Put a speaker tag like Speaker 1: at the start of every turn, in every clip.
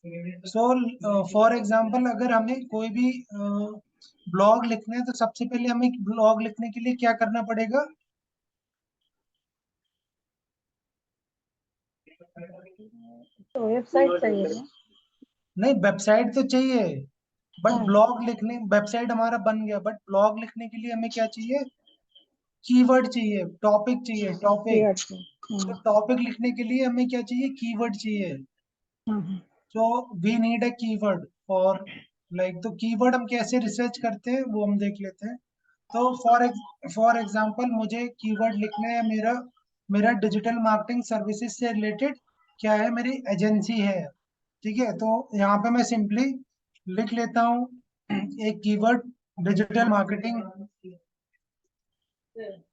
Speaker 1: So for example अगर हमें कोई भी ब्लॉग लिखना है तो सबसे पहले हमें ब्लॉग लिखने के लिए क्या करना पड़ेगा?
Speaker 2: तो वेबसाइट चाहिए ना।
Speaker 1: नहीं, वेबसाइट तो चाहिए, बट
Speaker 2: हाँ।
Speaker 1: ब्लॉग लिखने, वेबसाइट हमारा बन गया, बट ब्लॉग लिखने के लिए हमें क्या चाहिए? कीवर्ड चाहिए, टॉपिक चाहिए, टॉपिक।
Speaker 2: कीवर्ड चाहिए।
Speaker 1: तो
Speaker 2: हाँ।
Speaker 1: टॉपिक लिखने के लिए हमें क्या चाहिए? कीवर्ड चाहिए।
Speaker 2: हाँ। हाँ।
Speaker 1: So we need a keyword for, like, तो कीवर्ड हम कैसे रिसर्च करते हैं वो हम देख लेते हैं। तो फॉर एग्जांपल मुझे कीवर्ड लिखना है, मेरा मेरा डिजिटल मार्केटिंग सर्विसेज से रिलेटेड क्या है, मेरी एजेंसी है। ठीक है, तो यहाँ पे मैं सिंपली लिख लेता हूँ एक कीवर्ड, डिजिटल मार्केटिंग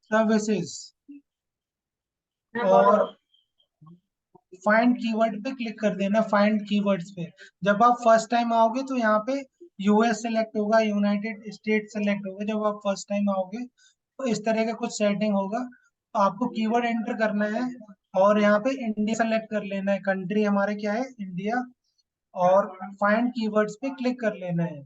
Speaker 1: सर्विसेज, और फाइंड कीवर्ड पे क्लिक कर देना, फाइंड कीवर्ड्स पे। जब आप फर्स्ट टाइम आओगे तो यहाँ पे यूएस सेलेक्ट होगा, यूनाइटेड स्टेट सेलेक्ट होगा जब आप फर्स्ट टाइम आओगे, तो इस तरह का कुछ सेटिंग होगा। तो आपको कीवर्ड एंटर करना है और यहाँ पे इंडिया सेलेक्ट कर लेना है, कंट्री हमारे क्या है, इंडिया, और फाइंड कीवर्ड्स पे क्लिक कर लेना है।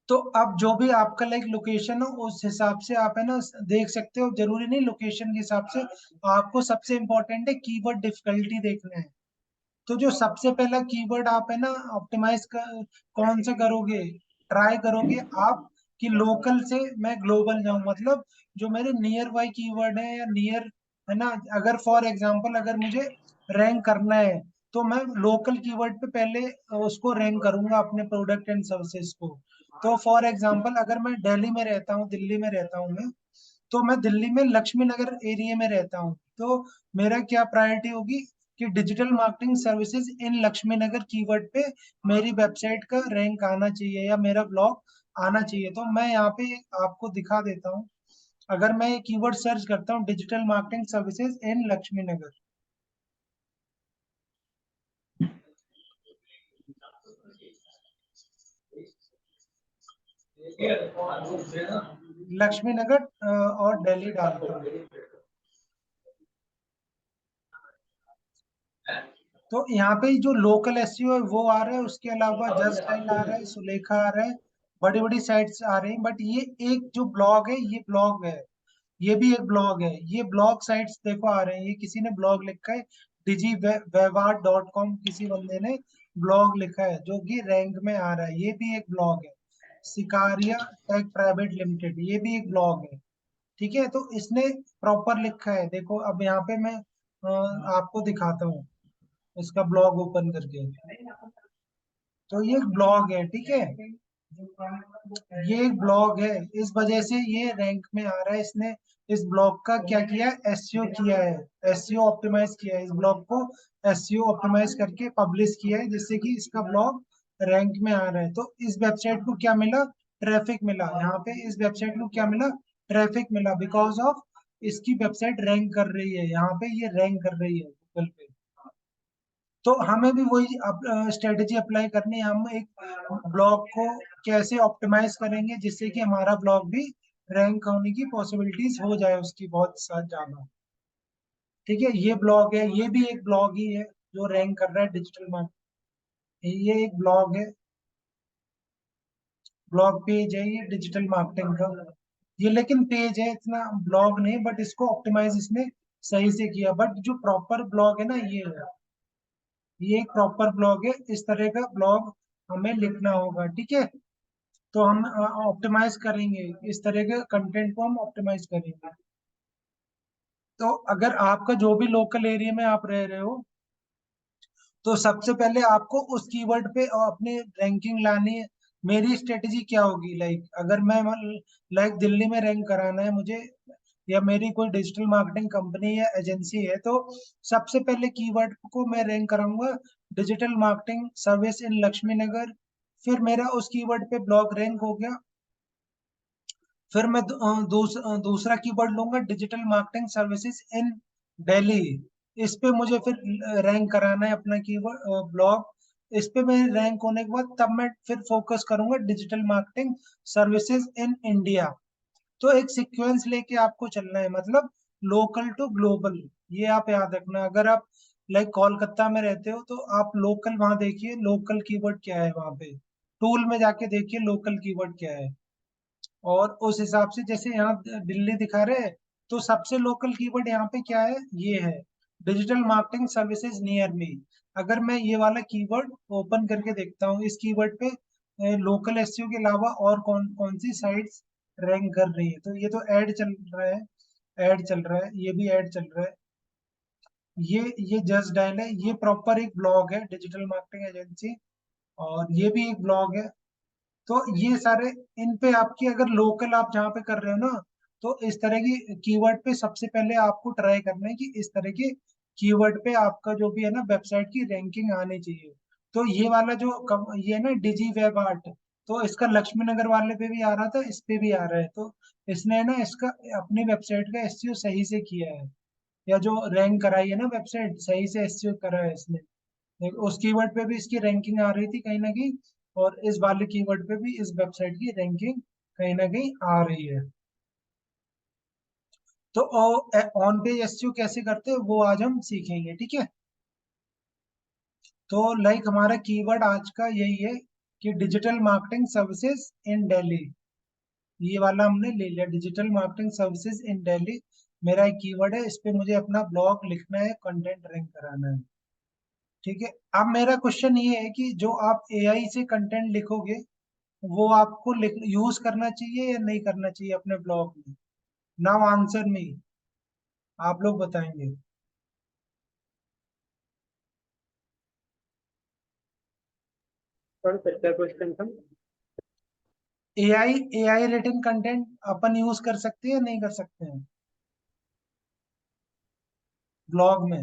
Speaker 1: तो अब जो भी आपका लाइक लोकेशन हो उस हिसाब से आप है ना देख सकते हो, जरूरी नहीं लोकेशन के हिसाब से। आपको सबसे इम्पोर्टेंट है कीवर्ड डिफिकल्टी देखना है। तो जो सबसे पहला कीवर्ड आप है ना ऑप्टिमाइज कर, कौन सा करोगे, ट्राई करोगे आप कि लोकल से मैं ग्लोबल जाऊं, मतलब जो मेरे नियर बाई कीवर्ड है या नियर, है ना, अगर फॉर एग्जांपल अगर मुझे रैंक करना है तो मैं लोकल कीवर्ड पे पहले उसको रैंक करूंगा अपने प्रोडक्ट एंड सर्विसेज को। तो फॉर एग्जांपल अगर मैं दिल्ली में रहता हूँ, दिल्ली में रहता हूँ मैं, तो मैं दिल्ली में लक्ष्मी नगर एरिया में रहता हूँ, तो मेरा क्या प्रायोरिटी होगी कि digital marketing services in Laxmi Nagar keyword पे मेरी वेबसाइट का रैंक आना चाहिए या मेरा ब्लॉग आना चाहिए। तो मैं यहाँ पे आपको दिखा देता हूँ, अगर मैं ये कीवर्ड सर्च करता हूँ digital marketing services in Laxmi Nagar, Laxmi Nagar और दिल्ली डालता हूँ, तो यहाँ पे जो लोकल एसईओ है वो आ रहा है, उसके अलावा जस्ट डायल आ रहा है, सुलेखा आ रहा है, बड़ी बड़ी साइट्स आ रही हैं, बट ये एक जो ब्लॉग है ये ब्लॉग है, ये भी एक ब्लॉग है, ये ब्लॉग साइट्स देखो आ रहे हैं, ये किसी ने ब्लॉग लिखा है, डिजी वेवार्ड डॉट कॉम किसी बंदे ने ब्लॉग लिखा है जो कि रैंक में आ रहा है, ये भी एक ब्लॉग है। सिकारिया टेक प्राइवेट लिमिटेड, ये भी एक ब्लॉग है। ठीक है, तो इसने प्रॉपर लिखा है, देखो अब यहाँ पे मैं आपको दिखाता हूँ इसका ब्लॉग ओपन करके। तो ये एक ब्लॉग है, ठीक है, ये एक ब्लॉग है, इस वजह से ये रैंक में आ रहा है। इसने इस ब्लॉग का क्या किया है, एसईओ किया है, एसईओ ऑप्टिमाइज किया है, इस ब्लॉग को एसईओ ऑप्टिमाइज करके पब्लिश किया है जिससे कि इसका ब्लॉग रैंक में आ रहा है। तो इस वेबसाइट को क्या मिला, ट्रैफिक मिला, यहाँ पे इस वेबसाइट को क्या मिला, ट्रैफिक मिला, बिकॉज ऑफ इसकी वेबसाइट रैंक कर रही है, यहाँ पे ये रैंक कर रही है गूगल पे। तो हमें भी वही स्ट्रेटेजी अप्लाई करनी है, हम एक ब्लॉग को कैसे ऑप्टिमाइज करेंगे जिससे कि हमारा ब्लॉग भी रैंक होने की पॉसिबिलिटीज हो जाए उसकी बहुत साथ ज्यादा। ठीक है, ये ब्लॉग है, ये भी एक ब्लॉग ही है जो रैंक कर रहा है डिजिटल मार्केटिंग, ये एक ब्लॉग है, ब्लॉग पेज है ये डिजिटल मार्केटिंग का, ये लेकिन पेज है इतना ब्लॉग नहीं, बट इसको ऑप्टिमाइज इसने सही से किया, बट जो प्रॉपर ब्लॉग है ना ये है, ये एक प्रॉपर ब्लॉग है, इस तरह का ब्लॉग हमें लिखना होगा। ठीक है, तो हम ऑप्टिमाइज करेंगे, इस तरह के कंटेंट को हम ऑप्टिमाइज करेंगे। तो अगर आपका जो भी लोकल एरिया में आप रह रहे हो तो सबसे पहले आपको उस कीवर्ड पे अपनी रैंकिंग लानी है। मेरी स्ट्रेटेजी क्या होगी, लाइक अगर मैं लाइक दिल्ली में रैंक कराना है मुझे, या मेरी कोई डिजिटल मार्केटिंग कंपनी या एजेंसी है, तो सबसे पहले कीवर्ड को मैं रैंक कराऊंगा digital marketing service in Laxmi Nagar, फिर मेरा उस कीवर्ड पे ब्लॉग रैंक हो गया, फिर मैं दूसरा कीवर्ड लूंगा डिजिटल मार्केटिंग सर्विसेज इन दिल्ली, इस पे मुझे फिर रैंक कराना है अपना कीवर्ड ब्लॉग, इस पे मेरे रैंक होने के बाद तब मैं फिर फोकस करूंगा digital marketing services in India. तो एक सीक्वेंस लेके आपको चलना है, मतलब लोकल टू ग्लोबल। ये आप याद रखना। अगर आप लाइक कोलकाता में रहते हो तो आप लोकल वहां देखिए, लोकल कीवर्ड क्या है वहां पे, टूल में जाके देखिए लोकल कीवर्ड क्या है। और उस हिसाब से, जैसे यहाँ दिल्ली दिखा रहे हैं, तो सबसे लोकल कीवर्ड यहाँ पे क्या है, ये है digital marketing services near me. अगर मैं ये वाला कीवर्ड ओपन करके देखता हूँ, इस कीवर्ड पे लोकल एसईओ के अलावा और कौन कौन सी साइट्स रैंक कर रही है, तो ये तो ऐड चल रहा है, ऐड चल रहा है, ये भी ऐड चल रहा है। ये जस्ट डायल है, ये प्रॉपर एक ब्लॉग है, डिजिटल मार्केटिंग एजेंसी, और ये भी एक ब्लॉग है। तो ये सारे, इन पे आपकी अगर लोकल आप जहाँ पे कर रहे हो ना, तो इस तरह की कीवर्ड पे सबसे पहले आपको ट्राई करना है कि इस तरह के कीवर्ड पे आपका जो भी है ना वेबसाइट की रैंकिंग आनी चाहिए। तो ये वाला जो ये है ना डिजी वेब आर्ट, तो इसका लक्ष्मी नगर वाले पे भी आ रहा था, इस पे भी आ रहा है। तो इसने ना इसका अपनी वेबसाइट का एसईओ सही से किया है, या जो रैंक कराई है ना वेबसाइट, सही से एसईओ करा है इसने। उस कीवर्ड पे भी इसकी रैंकिंग आ रही थी कहीं ना कहीं, और इस वाले कीवर्ड पे भी इस वेबसाइट की रैंकिंग कहीं ना कहीं आ रही है। तो ऑन पेज एसईओ कैसे करते हैं वो आज हम सीखेंगे, ठीक है। तो लाइक हमारा कीवर्ड आज का यही है कि डिजिटल मार्केटिंग सर्विसेज इन दिल्ली। ये वाला हमने ले लिया, डिजिटल मार्केटिंग सर्विसेज इन दिल्ली मेरा एक कीवर्ड है, इस पे मुझे अपना ब्लॉग लिखना है, कंटेंट रैंक कराना है, ठीक है। अब मेरा क्वेश्चन ये है कि जो आप एआई से कंटेंट लिखोगे, वो आपको यूज करना चाहिए या नहीं करना चाहिए अपने ब्लॉग में। नाउ आंसर मी, आप लोग बताएंगे।
Speaker 3: पढ़ सकता है क्वेश्चन का।
Speaker 1: एआई एआई रिटन कंटेंट अपन यूज कर सकते हैं या नहीं कर सकते हैं ब्लॉग में।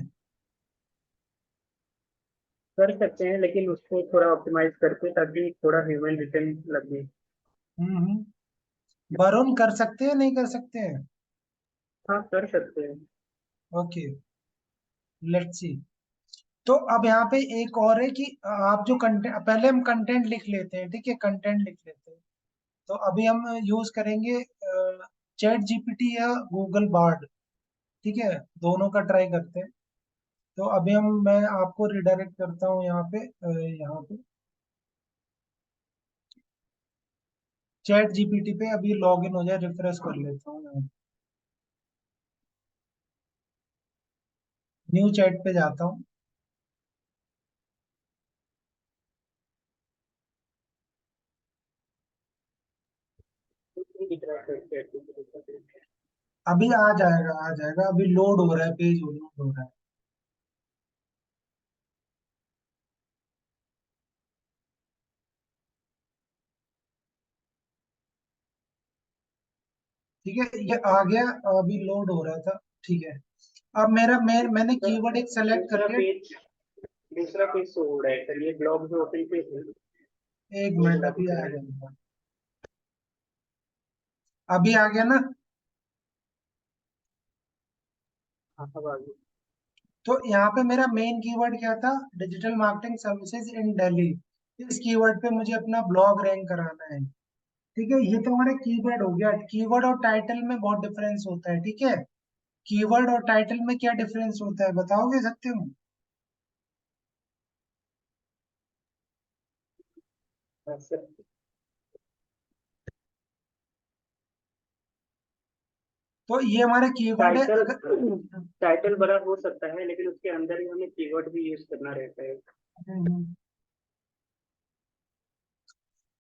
Speaker 3: कर सकते हैं लेकिन उसको थोड़ा ऑप्टिमाइज करके ताकि थोड़ा ह्यूमन रिटर्न लगे।
Speaker 1: वरुण कर सकते हैं नहीं कर सकते हैं।
Speaker 3: हाँ कर सकते हैं।
Speaker 1: Okay, let's see. तो अब यहाँ पे एक और है कि आप जो कंटेंट, पहले हम कंटेंट लिख लेते हैं, ठीक है, कंटेंट लिख लेते हैं। तो अभी हम यूज करेंगे चैट जीपीटी या गूगल बार्ड, ठीक है, दोनों का ट्राई करते हैं। तो अभी मैं आपको रिडायरेक्ट करता हूँ यहाँ पे, यहाँ पे चैट जीपीटी पे अभी लॉग इन हो जाए, रिफ्रेश कर लेता हूँ मैं। न्यू चैट पे जाता हूँ।
Speaker 3: नहीं दिख रहा है chat पे।
Speaker 1: अभी आ जाएगा, अभी लोड हो रहा है, पेज लोड हो रहा है। ठीक है, ये आ गया, अभी लोड हो रहा था, ठीक है। अब मैंने
Speaker 3: दूसरा
Speaker 1: कीवर्ड एक सेलेक्ट कर
Speaker 3: दूसरा
Speaker 1: लिया।
Speaker 3: पेज दूसरा पेज शो हो रहा है सर, ये ब्लॉग जो ओपन पेज है
Speaker 1: एक
Speaker 3: वो
Speaker 1: मिनट,
Speaker 3: थोड़ा
Speaker 1: अभी
Speaker 3: दिख
Speaker 1: आ
Speaker 3: रहा है।
Speaker 1: जाएगा। अभी आ गया ना।
Speaker 3: हाँ अब आ गई।
Speaker 1: तो यहाँ पे मेरा मेन कीवर्ड क्या था, डिजिटल मार्केटिंग सर्विसेज इन दिल्ली। इस कीवर्ड पे मुझे अपना ब्लॉग रैंक कराना है, ठीक है। ये तो हमारा कीवर्ड हो गया। कीवर्ड और टाइटल में बहुत डिफरेंस होता है, ठीक है। कीवर्ड और टाइटल में क्या डिफरेंस होता है बताओगे सत्यम।
Speaker 3: हाँ सर।
Speaker 1: तो ये हमारा कीवर्ड है
Speaker 3: टाइटल
Speaker 1: अगर।
Speaker 3: टाइटल बड़ा हो सकता है लेकिन उसके अंदर ही हमें कीवर्ड भी यूज करना रहता है।
Speaker 1: हम्म,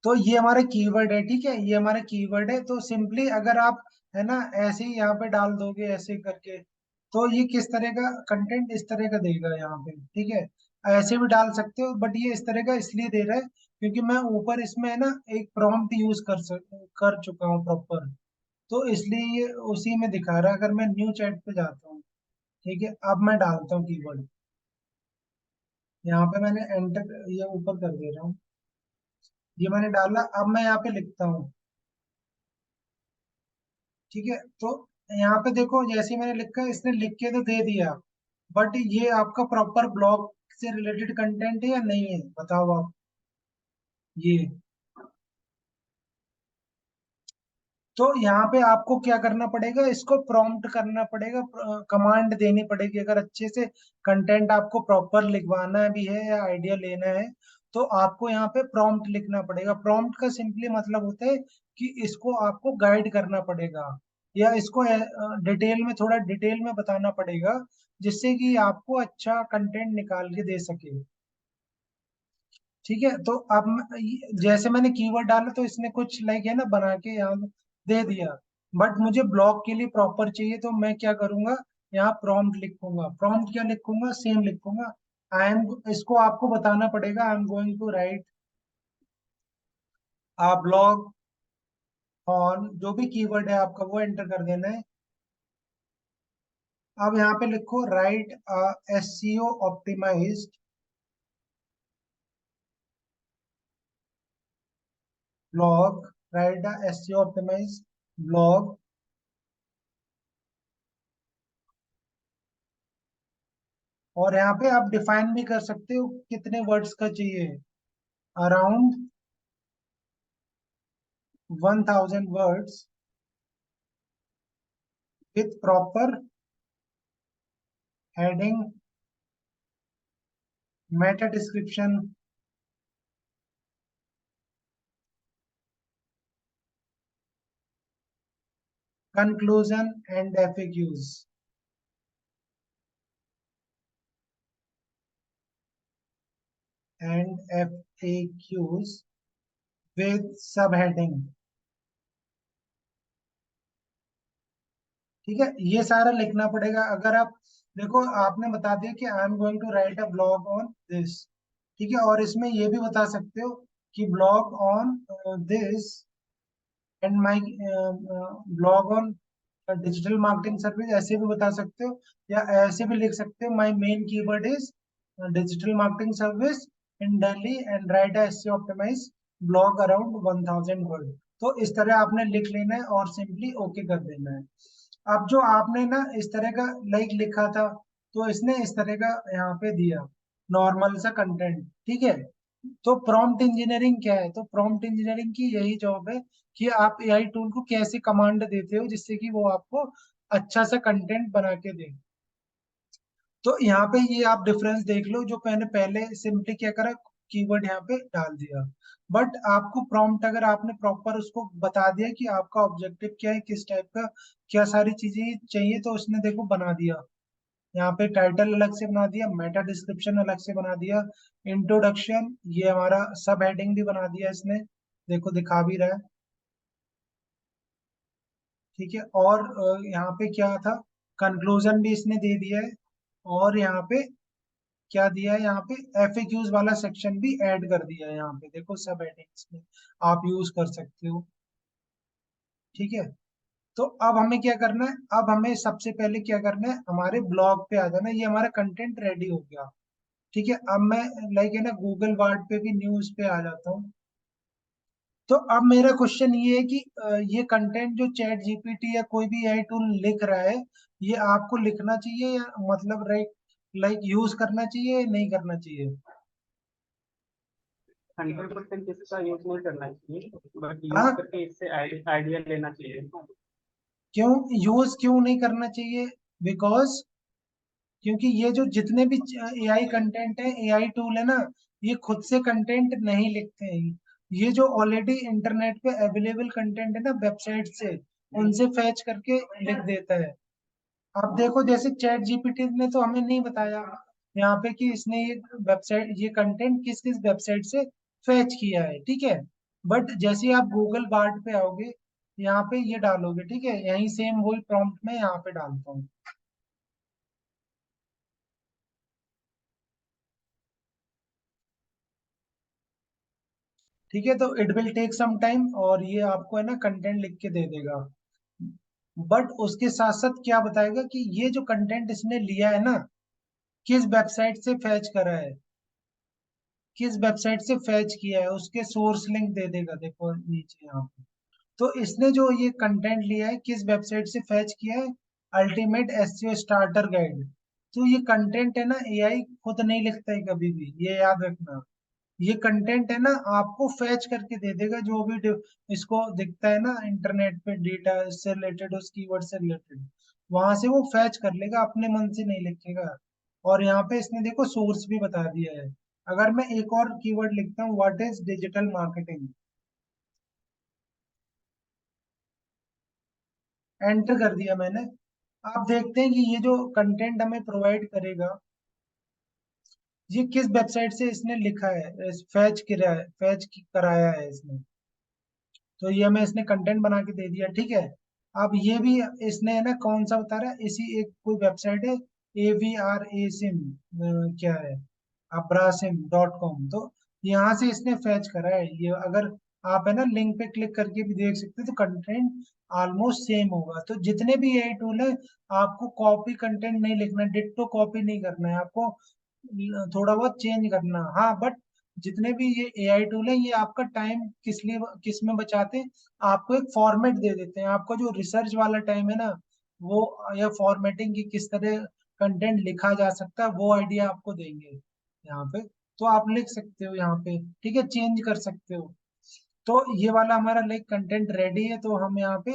Speaker 1: तो ये हमारा कीवर्ड है, ठीक है, ये हमारा कीवर्ड है। तो सिंपली अगर आप है ना ऐसे ही यहाँ पे डाल दोगे ऐसे करके, तो ये किस तरह का कंटेंट, इस तरह का देगा यहाँ पे, ठीक है। ऐसे भी डाल सकते हो, बट ये इस तरह का इसलिए दे रहा है क्योंकि मैं ऊपर इसमें है ना एक प्रॉम्प्ट यूज कर चुका हूँ प्रॉपर। तो इसलिए ये उसी में दिखा रहा है। अगर मैं न्यू चैट पे जाता हूँ, ठीक है, अब मैं डालता हूँ कीवर्ड। यहाँ पे मैंने एंटर, ये ऊपर कर दे रहा हूँ, ये मैंने डाला। अब मैं यहाँ पे लिखता हूँ, ठीक है। तो यहाँ पे देखो, जैसे ही मैंने लिखा है, इसने लिख के तो दे दिया, बट ये आपका प्रॉपर ब्लॉग से रिलेटेड कंटेंट है या नहीं है बताओ आप। ये तो यहाँ पे आपको क्या करना पड़ेगा, इसको प्रॉम्प्ट करना पड़ेगा, कमांड देनी पड़ेगी। अगर अच्छे से कंटेंट आपको प्रॉपर लिखवाना भी है या आइडिया लेना है, तो आपको यहाँ पे प्रॉम्प्ट लिखना पड़ेगा। प्रॉम्प्ट का सिंपली मतलब होता है कि इसको आपको गाइड करना पड़ेगा, या इसको डिटेल में, थोड़ा डिटेल में बताना पड़ेगा, जिससे कि आपको अच्छा कंटेंट निकाल के दे सके। ठीक है, तो अब जैसे मैंने कीवर्ड डाला तो इसने कुछ लाइक है ना बना के यहाँ दे दिया, बट मुझे ब्लॉग के लिए प्रॉपर चाहिए, तो मैं क्या करूंगा, यहाँ प्रॉम्प्ट लिखूंगा। प्रॉम्प्ट क्या लिखूंगा, सेम लिखूंगा। आई एम, इसको आपको बताना पड़ेगा, I am going to write a blog on, जो भी कीवर्ड है आपका वो एंटर कर देना है। अब यहाँ पे लिखो write SEO optimised blog, write SEO optimised blog. और यहाँ पे आप डिफाइन भी कर सकते हो कितने वर्ड्स का चाहिए, around 1000 words with proper heading, meta description, conclusion and FAQs, and FAQs with subheading। ठीक है, ये सारा लिखना पड़ेगा। अगर आप देखो, आपने बता दिया कि I am going to write a blog on this, ठीक है, और इसमें ये भी बता सकते हो कि blog on this and my blog on digital marketing service, ऐसे भी बता सकते हो, या ऐसे भी लिख सकते हो my main keyword is digital marketing service in Delhi and write SEO optimise blog around 1000 word. तो इस तरह आपने लिख लेना है और सिंपली ओके कर देना है। अब जो आपने ना इस तरह का लाइक लिखा था, तो इसने इस तरह का यहाँ पे दिया नॉर्मल सा कंटेंट, ठीक है। तो प्रॉम्प्ट इंजीनियरिंग क्या है, तो प्रॉम्प्ट इंजीनियरिंग की यही जॉब है कि आप एआई टूल को कैसे कमांड देते हो जिससे कि वो आपको अच्छा सा कंटेंट बना के दे। तो यहाँ पे ये आप डिफरेंस देख लो, जो मैंने पहले सिंपली क्या करा, कीवर्ड यहाँ पे डाल दिया। बट आपको प्रॉम्प्ट अगर आपने प्रॉपर उसको बता दिया कि आपका ऑब्जेक्टिव क्या है, किस टाइप का क्या सारी चीजें चाहिए, तो उसने देखो बना दिया। यहाँ पे टाइटल अलग से बना दिया, मेटा डिस्क्रिप्शन अलग से बना दिया, इंट्रोडक्शन, ये हमारा सब हेडिंग भी बना दिया इसने, देखो दिखा भी रहा है। ठीक है, और यहाँ पे क्या था, कंक्लूजन भी इसने दे दिया है। और यहाँ पे क्या दिया है, यहाँ पे एफएक्यूज वाला सेक्शन भी ऐड कर दिया है, यहाँ पे देखो सब हेडिंग्स में आप यूज कर सकते हो। ठीक है, तो अब हमें क्या करना है, अब हमें सबसे पहले क्या करना है, हमारे ब्लॉग पे आ जाना है। ये हमारा कंटेंट रेडी हो गया। ठीक है, अब मैं लाइक है ना गूगल बार्ड पे भी न्यूज पे आ जाता हूँ। तो अब मेरा क्वेश्चन ये है कि ये कंटेंट जो चैट जीपीटी या कोई भी एआई टूल लिख रहा है, ये आपको लिखना चाहिए, या मतलब लाइक यूज करना चाहिए या नहीं करना चाहिए।
Speaker 3: 100% इसका यूज नहीं करना चाहिए, बट यूज
Speaker 1: हाँ,
Speaker 3: करके इससे आइडिया लेना चाहिए।
Speaker 1: क्यों यूज क्यों नहीं करना चाहिए, बिकॉज क्योंकि ये जो जितने भी एआई कंटेंट है, एआई टूल है ना, ये खुद से कंटेंट नहीं लिखते हैं। ये जो ऑलरेडी इंटरनेट पे अवेलेबल कंटेंट है ना वेबसाइट से, उनसे फैच करके लिख देता है। अब देखो जैसे चैट जीपीटी ने तो हमें नहीं बताया यहाँ पे कि इसने ये वेबसाइट, ये कंटेंट किस किस वेबसाइट से फैच किया है, ठीक है। बट जैसे आप गूगल बार्ड पे आओगे, यहाँ पे ये डालोगे, ठीक है, यही सेम वही प्रॉम्प्ट में यहाँ पे डालता हूँ। ठीक है, तो it will take some time, और ये आपको है ना कंटेंट लिख के दे देगा। बट उसके साथ साथ क्या बताएगा कि ये जो कंटेंट इसने लिया है ना, किस वेबसाइट से फैच करा है, किस वेबसाइट से फैच किया है, उसके सोर्स लिंक दे देगा, देखो नीचे यहाँ पे। तो इसने जो ये कंटेंट लिया है किस वेबसाइट से फैच किया है, अल्टीमेट एसईओ स्टार्टर गाइड। तो ये कंटेंट है ना एआई खुद नहीं लिखता है कभी भी, ये याद रखना। ये कंटेंट है ना, आपको फैच करके दे देगा जो भी इसको दिखता है ना इंटरनेट पे, डेटा इससे रिलेटेड, उस कीवर्ड से रिलेटेड, वहां से वो फैच कर लेगा, अपने मन से नहीं लिखेगा। और यहाँ पे इसने देखो सोर्स भी बता दिया है। अगर मैं एक और कीवर्ड लिखता हूँ, what is digital marketing, enter कर दिया मैंने। आप देखते हैं कि ये जो कंटेंट हमें प्रोवाइड करेगा, ये किस वेबसाइट से इसने लिखा है, फैच कराया है इसने। तो ये हमें इसने कंटेंट बना के दे दिया, ठीक है। अब ये भी इसने है ना कौन सा बता रहा है, इसी एक कोई वेबसाइट है, AVRASIM, क्या है, abrasim.com। तो यहाँ से इसने फैच करा है ये। अगर आप है ना लिंक पे क्लिक करके भी देख सकते हैं, तो कंटेंट ऑलमोस्ट सेम होगा। तो जितने भी AI टूल है, आपको कॉपी कंटेंट नहीं लिखना, डिट्टो कॉपी नहीं करना है आपको, थोड़ा बहुत चेंज करना, हाँ। बट जितने भी ये AI टूल है, ये आपका टाइम किस में बचाते हैं, आपको एक फॉर्मेट दे देते हैं। आपका जो रिसर्च वाला टाइम है ना, वो, या फॉर्मेटिंग की किस तरह कंटेंट लिखा जा सकता है, वो आइडिया आपको देंगे यहाँ पे। तो आप लिख सकते हो यहाँ पे, ठीक है, चेंज कर सकते हो। तो ये वाला हमारा लाइक कंटेंट रेडी है। तो हम यहाँ पे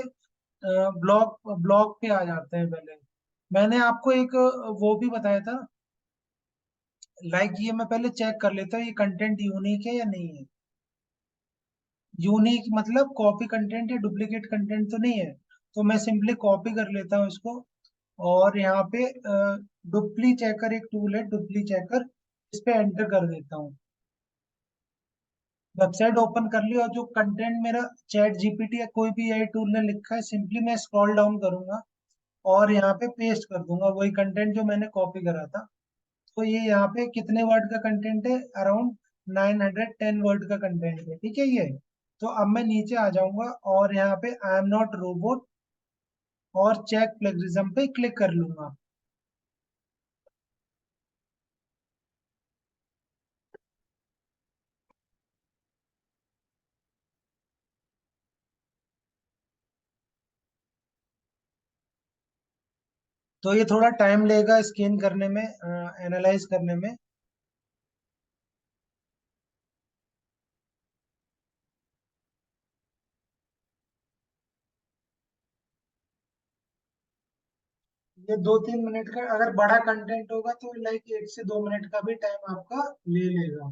Speaker 1: ब्लॉग ब्लॉग पे आ जाते हैं पहले। मैंने आपको एक वो भी बताया था, लाइक ये मैं पहले चेक कर लेता हूँ ये कंटेंट यूनिक है या नहीं है। यूनिक मतलब कॉपी कंटेंट या डुप्लीकेट कंटेंट तो नहीं है। तो मैं सिंपली कॉपी कर लेता हूँ इसको, और यहाँ पे डुप्ली चेकर एक टूल है, डुप्ली चेकर, इस पे एंटर कर देता हूँ। वेबसाइट ओपन कर ली, और जो कंटेंट मेरा चैट जीपीटी या कोई भी AI टूल ने लिखा है, सिंपली मैं स्क्रॉल डाउन करूंगा और यहाँ पे पेस्ट कर दूंगा वही कंटेंट जो मैंने कॉपी करा था। तो ये यहाँ पे कितने वर्ड का कंटेंट है, अराउंड 910 वर्ड का कंटेंट है, ठीक है ये। तो अब मैं नीचे आ जाऊंगा और यहाँ पे आई एम नॉट रोबोट और चेक प्लेगरिज्म पे क्लिक कर लूंगा। तो ये थोड़ा टाइम लेगा स्कैन करने में, एनालाइज करने में। ये 2-3 मिनट का, अगर बड़ा कंटेंट होगा तो लाइक 1 से 2 मिनट का भी टाइम आपका ले लेगा।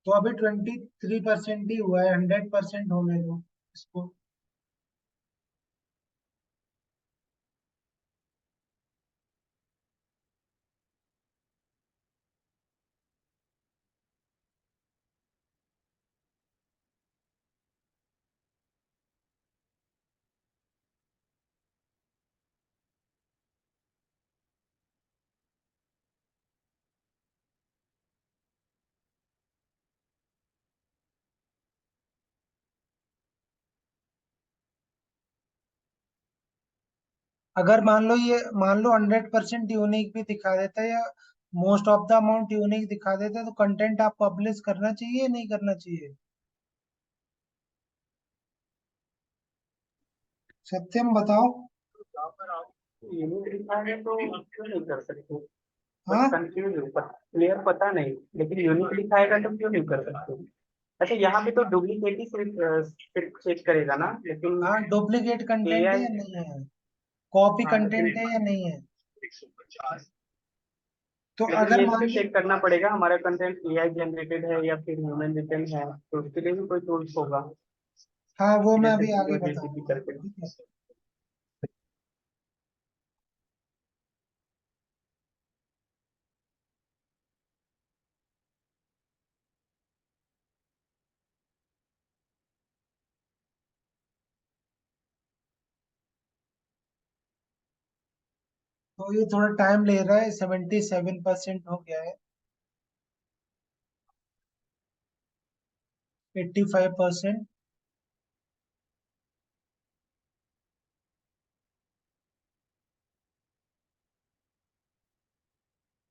Speaker 1: तो अभी 23% ही हुआ है, 100% होने दो इसको। अगर मान लो 100% यूनिक भी दिखा देता है, या most of the amount unique दिखा देता है, तो कंटेंट आप पब्लिश करना चाहिए या नहीं करना चाहिए? सत्यम बताओ।
Speaker 3: यूनिक लिखा है तो क्यों नहीं कर सकते? बस
Speaker 1: हाँ
Speaker 3: कंफ्यूज हूँ, क्लियर पता नहीं, लेकिन यूनिक लिखा है तो क्यों नहीं कर सकते? अच्छा, यहाँ पे तो डुप्लीकेट ही सिर्फ चेक करेगा ना, लेकिन
Speaker 1: हाँ, डुप्लीकेट कंटेंट है
Speaker 3: एआई।
Speaker 1: या नहीं है, कॉपी
Speaker 3: हाँ,
Speaker 1: कंटेंट
Speaker 3: लेकिन
Speaker 1: है या नहीं है। तो
Speaker 3: लेकिन
Speaker 1: अगर
Speaker 3: ये
Speaker 1: मान
Speaker 3: भी
Speaker 1: लो,
Speaker 3: चेक करना पड़ेगा हमारा कंटेंट एआई जनरेटेड है या फिर ह्यूमन रिटन है, तो उसके लिए भी कोई टूल्स होगा,
Speaker 1: हाँ वो मैं
Speaker 3: जैसे
Speaker 1: अभी आगे
Speaker 3: जियो जेसीपी
Speaker 1: बताऊंगा,
Speaker 3: करके।
Speaker 1: ठीक है। तो ये थोड़ा टाइम ले रहा है, 77% हो गया है, 85%,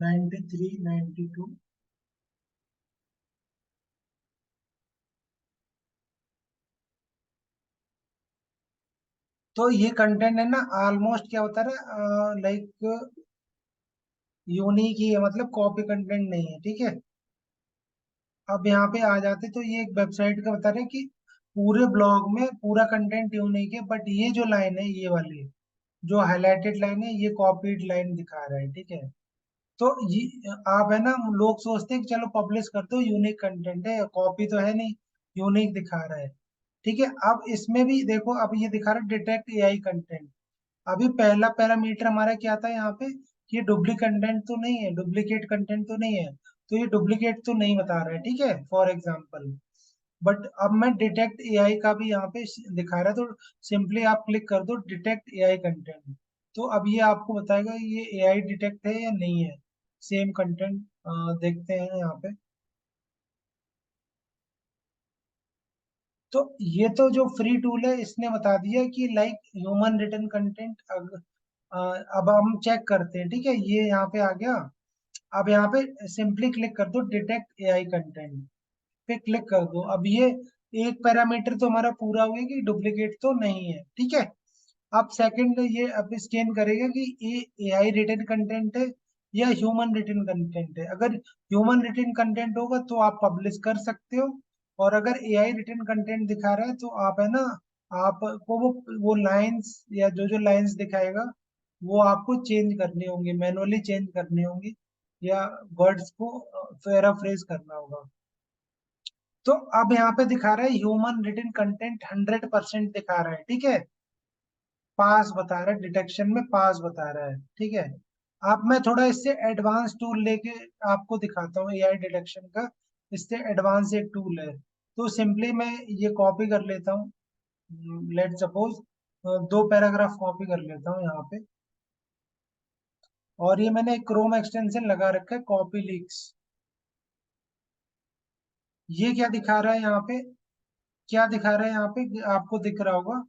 Speaker 1: 93, 92। तो ये कंटेंट है ना, ऑलमोस्ट क्या होता है ना, लाइक यूनिक ही है, मतलब कॉपी कंटेंट नहीं है, ठीक है। अब यहाँ पे आ जाते तो ये एक वेबसाइट का बता रहे हैं कि पूरे ब्लॉग में पूरा कंटेंट यूनिक है, बट ये जो लाइन है, ये वाली जो हाईलाइटेड लाइन है, ये कॉपीड लाइन दिखा रहा है, ठीक है। तो ये आप है ना, लोग सोचते हैं कि चलो पब्लिश कर दो, यूनिक कंटेंट है, कॉपी तो है नहीं, यूनिक दिखा रहा है, ठीक है। अब इसमें भी देखो, अब ये दिखा रहा है डिटेक्ट एआई कंटेंट। अभी पहला पैरामीटर हमारा क्या था यहाँ पे, कि डुप्लीकेट कंटेंट तो नहीं है, डुप्लीकेट कंटेंट तो नहीं है, तो ये डुप्लीकेट तो नहीं बता रहा है, ठीक है, फॉर एग्जाम्पल। बट अब मैं डिटेक्ट एआई का भी यहाँ पे दिखा रहा है, तो सिंपली आप क्लिक कर दो डिटेक्ट एआई कंटेंट। तो अब ये आपको बताएगा ये एआई डिटेक्ट है या नहीं है, सेम कंटेंट। देखते हैं यहाँ पे। तो ये तो जो फ्री टूल है इसने बता दिया कि लाइक ह्यूमन रिटन कंटेंट। अब हम चेक करते हैं, ठीक है, ये यहाँ पे आ गया। अब यहाँ पे सिंपली क्लिक कर दो डिटेक्ट एआई कंटेंट पे क्लिक कर दो। अब ये एक पैरामीटर तो हमारा पूरा हुआ कि डुप्लीकेट तो नहीं है, ठीक है। अब सेकंड ये अब स्कैन करेगा कि ये एआई रिटन कंटेंट है या ह्यूमन रिटन कंटेंट है। अगर ह्यूमन रिटन कंटेंट होगा तो आप पब्लिश कर सकते हो, और अगर एआई रिटन कंटेंट दिखा रहा है तो आप है ना, आपको वो लाइंस या जो जो लाइंस दिखाएगा वो आपको चेंज करनी होंगी, मैनुअली चेंज करनी होंगी, या वर्ड्स को पैराफ्रेज करना होगा। तो अब यहाँ पे दिखा रहा है ह्यूमन रिटन कंटेंट 100% दिखा रहा है, ठीक है, पास बता रहा है, डिटेक्शन में पास बता रहा है, ठीक है। अब मैं थोड़ा इससे एडवांस टूल लेके आपको दिखाता हूँ एआई डिटेक्शन का। इससे एडवांस एक टूल है, तो सिंपली मैं ये कॉपी कर लेता हूँ। लेट सपोज दो पैराग्राफ कॉपी कर लेता हूँ यहाँ पे, और ये मैंने एक क्रोम एक्सटेंशन लगा रखा है, कॉपी लीक्स। ये क्या दिखा रहा है यहाँ पे, क्या दिखा रहा है यहाँ पे, आपको दिख रहा होगा।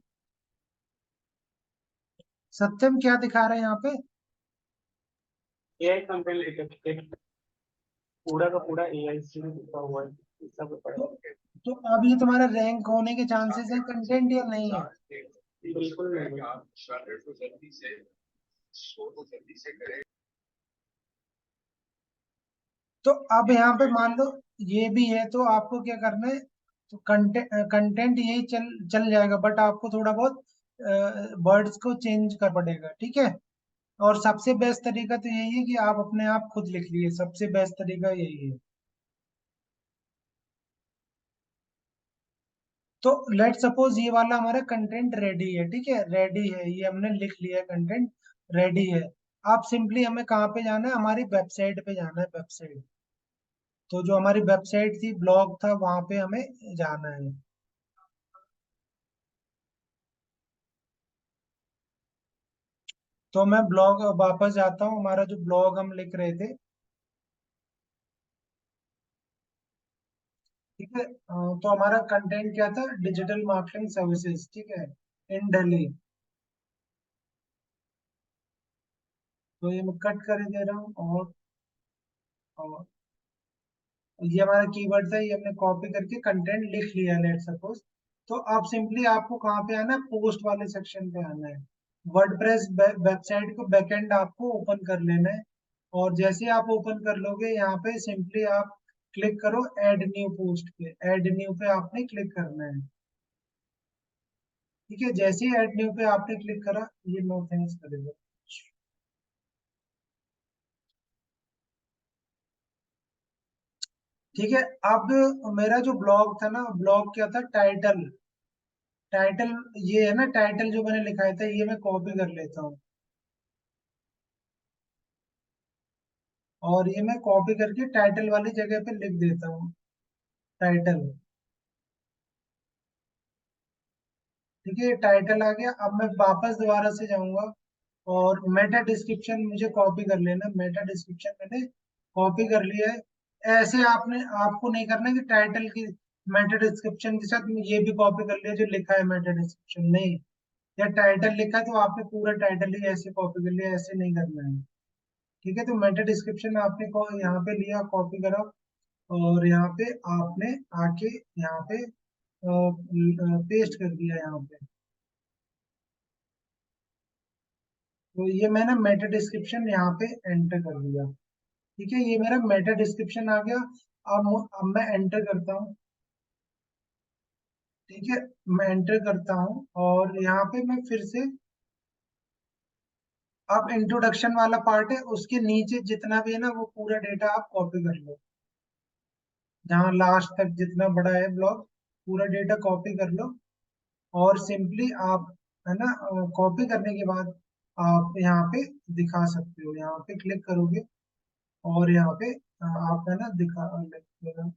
Speaker 1: सत्यम क्या दिखा रहा है यहाँ पे।
Speaker 3: एआई कंटेंट डिटेक्ट पूरा का पूरा एआई से लिखा हुआ है, सब
Speaker 1: तो
Speaker 3: पढ़ा।
Speaker 1: तो अब ये तुम्हारा रैंक होने के चांसेस है कंटेंट या नहीं है।
Speaker 3: बिल्कुल नहीं।
Speaker 1: तो अब यहाँ पे मान लो ये भी है, तो आपको क्या करना है, तो कंटेंट कंटेंट यही चल चल जाएगा, बट आपको थोड़ा बहुत वर्ड्स को चेंज कर पड़ेगा, ठीक है। और सबसे बेस्ट तरीका तो यही है कि आप अपने आप खुद लिख लिए, सबसे बेस्ट तरीका यही है। तो लेट सपोज ये वाला हमारा कंटेंट रेडी है, ठीक है, रेडी है, ये हमने लिख लिया, कंटेंट रेडी है। आप सिंपली हमें कहाँ पे जाना है, हमारी वेबसाइट पे जाना है, वेबसाइट। तो जो हमारी वेबसाइट थी, ब्लॉग था, वहां पे हमें जाना है। तो मैं ब्लॉग वापस जाता हूँ, हमारा जो ब्लॉग हम लिख रहे थे, ठीक है। तो हमारा कंटेंट क्या था, डिजिटल मार्केटिंग सर्विसेज, ठीक है, इन दिल्ली। तो ये मैं कट कर दे रहा हूँ, और ये हमारा कीवर्ड था, ये हमने कॉपी करके कंटेंट लिख लिया, लेट सपोज। तो अब सिंपली आपको कहाँ पे आना है, पोस्ट वाले सेक्शन पे आना है। वर्डप्रेस वेबसाइट को बैकएंड आपको ओपन कर लेना है, और जैसे आप ओपन कर लोगे यहाँ पे सिंपली आप क्लिक करो ऐड न्यू पोस्ट पे, ऐड न्यू पे आपने क्लिक करना है, ठीक है। जैसे ही ऐड न्यू पे आपने क्लिक करा, ये नो थैंक्स करेगा, ठीक है। अब मेरा जो ब्लॉग था ना, ब्लॉग क्या था, टाइटल, टाइटल ये है ना, टाइटल जो मैंने लिखा था ये मैं कॉपी कर लेता हूँ, और ये मैं कॉपी करके टाइटल वाली जगह पे लिख देता हूँ, टाइटल, ठीक है। टाइटल आ गया। अब मैं वापस दोबारा से जाऊंगा, और मेटा डिस्क्रिप्शन मुझे कॉपी कर लेना, मेटा डिस्क्रिप्शन मैंने कॉपी कर लिया है। ऐसे आपने आपको नहीं करना कि टाइटल की मेटा डिस्क्रिप्शन के साथ ये भी कॉपी कर लिया जो लिखा है मेटा डिस्क्रिप्शन, नहीं। या टाइटल लिखा है तो आपने पूरा टाइटल ही ऐसे कॉपी कर लिया, ऐसे नहीं करना है, ठीक है। तो मेटा डिस्क्रिप्शन आपने को यहाँ पे लिया, कॉपी करा, और यहाँ पे आपने आके यहाँ पे पेस्ट कर दिया यहाँ पे, तो ये मैंने मेटा डिस्क्रिप्शन यहाँ पे एंटर कर दिया। ठीक है, ये मेरा मेटा डिस्क्रिप्शन आ गया। अब मैं एंटर करता हूँ। ठीक है, मैं एंटर करता हूँ और यहाँ पे मैं फिर से, अब इंट्रोडक्शन वाला पार्ट है, उसके नीचे जितना भी है ना वो पूरा डेटा आप कॉपी कर लो। जहाँ लास्ट तक जितना बड़ा है ब्लॉग, पूरा डेटा कॉपी कर लो। और सिंपली आप, है ना, कॉपी करने के बाद आप यहाँ पे दिखा सकते हो। यहाँ पे क्लिक करोगे और यहाँ पे आप, है ना, दिखा देगा।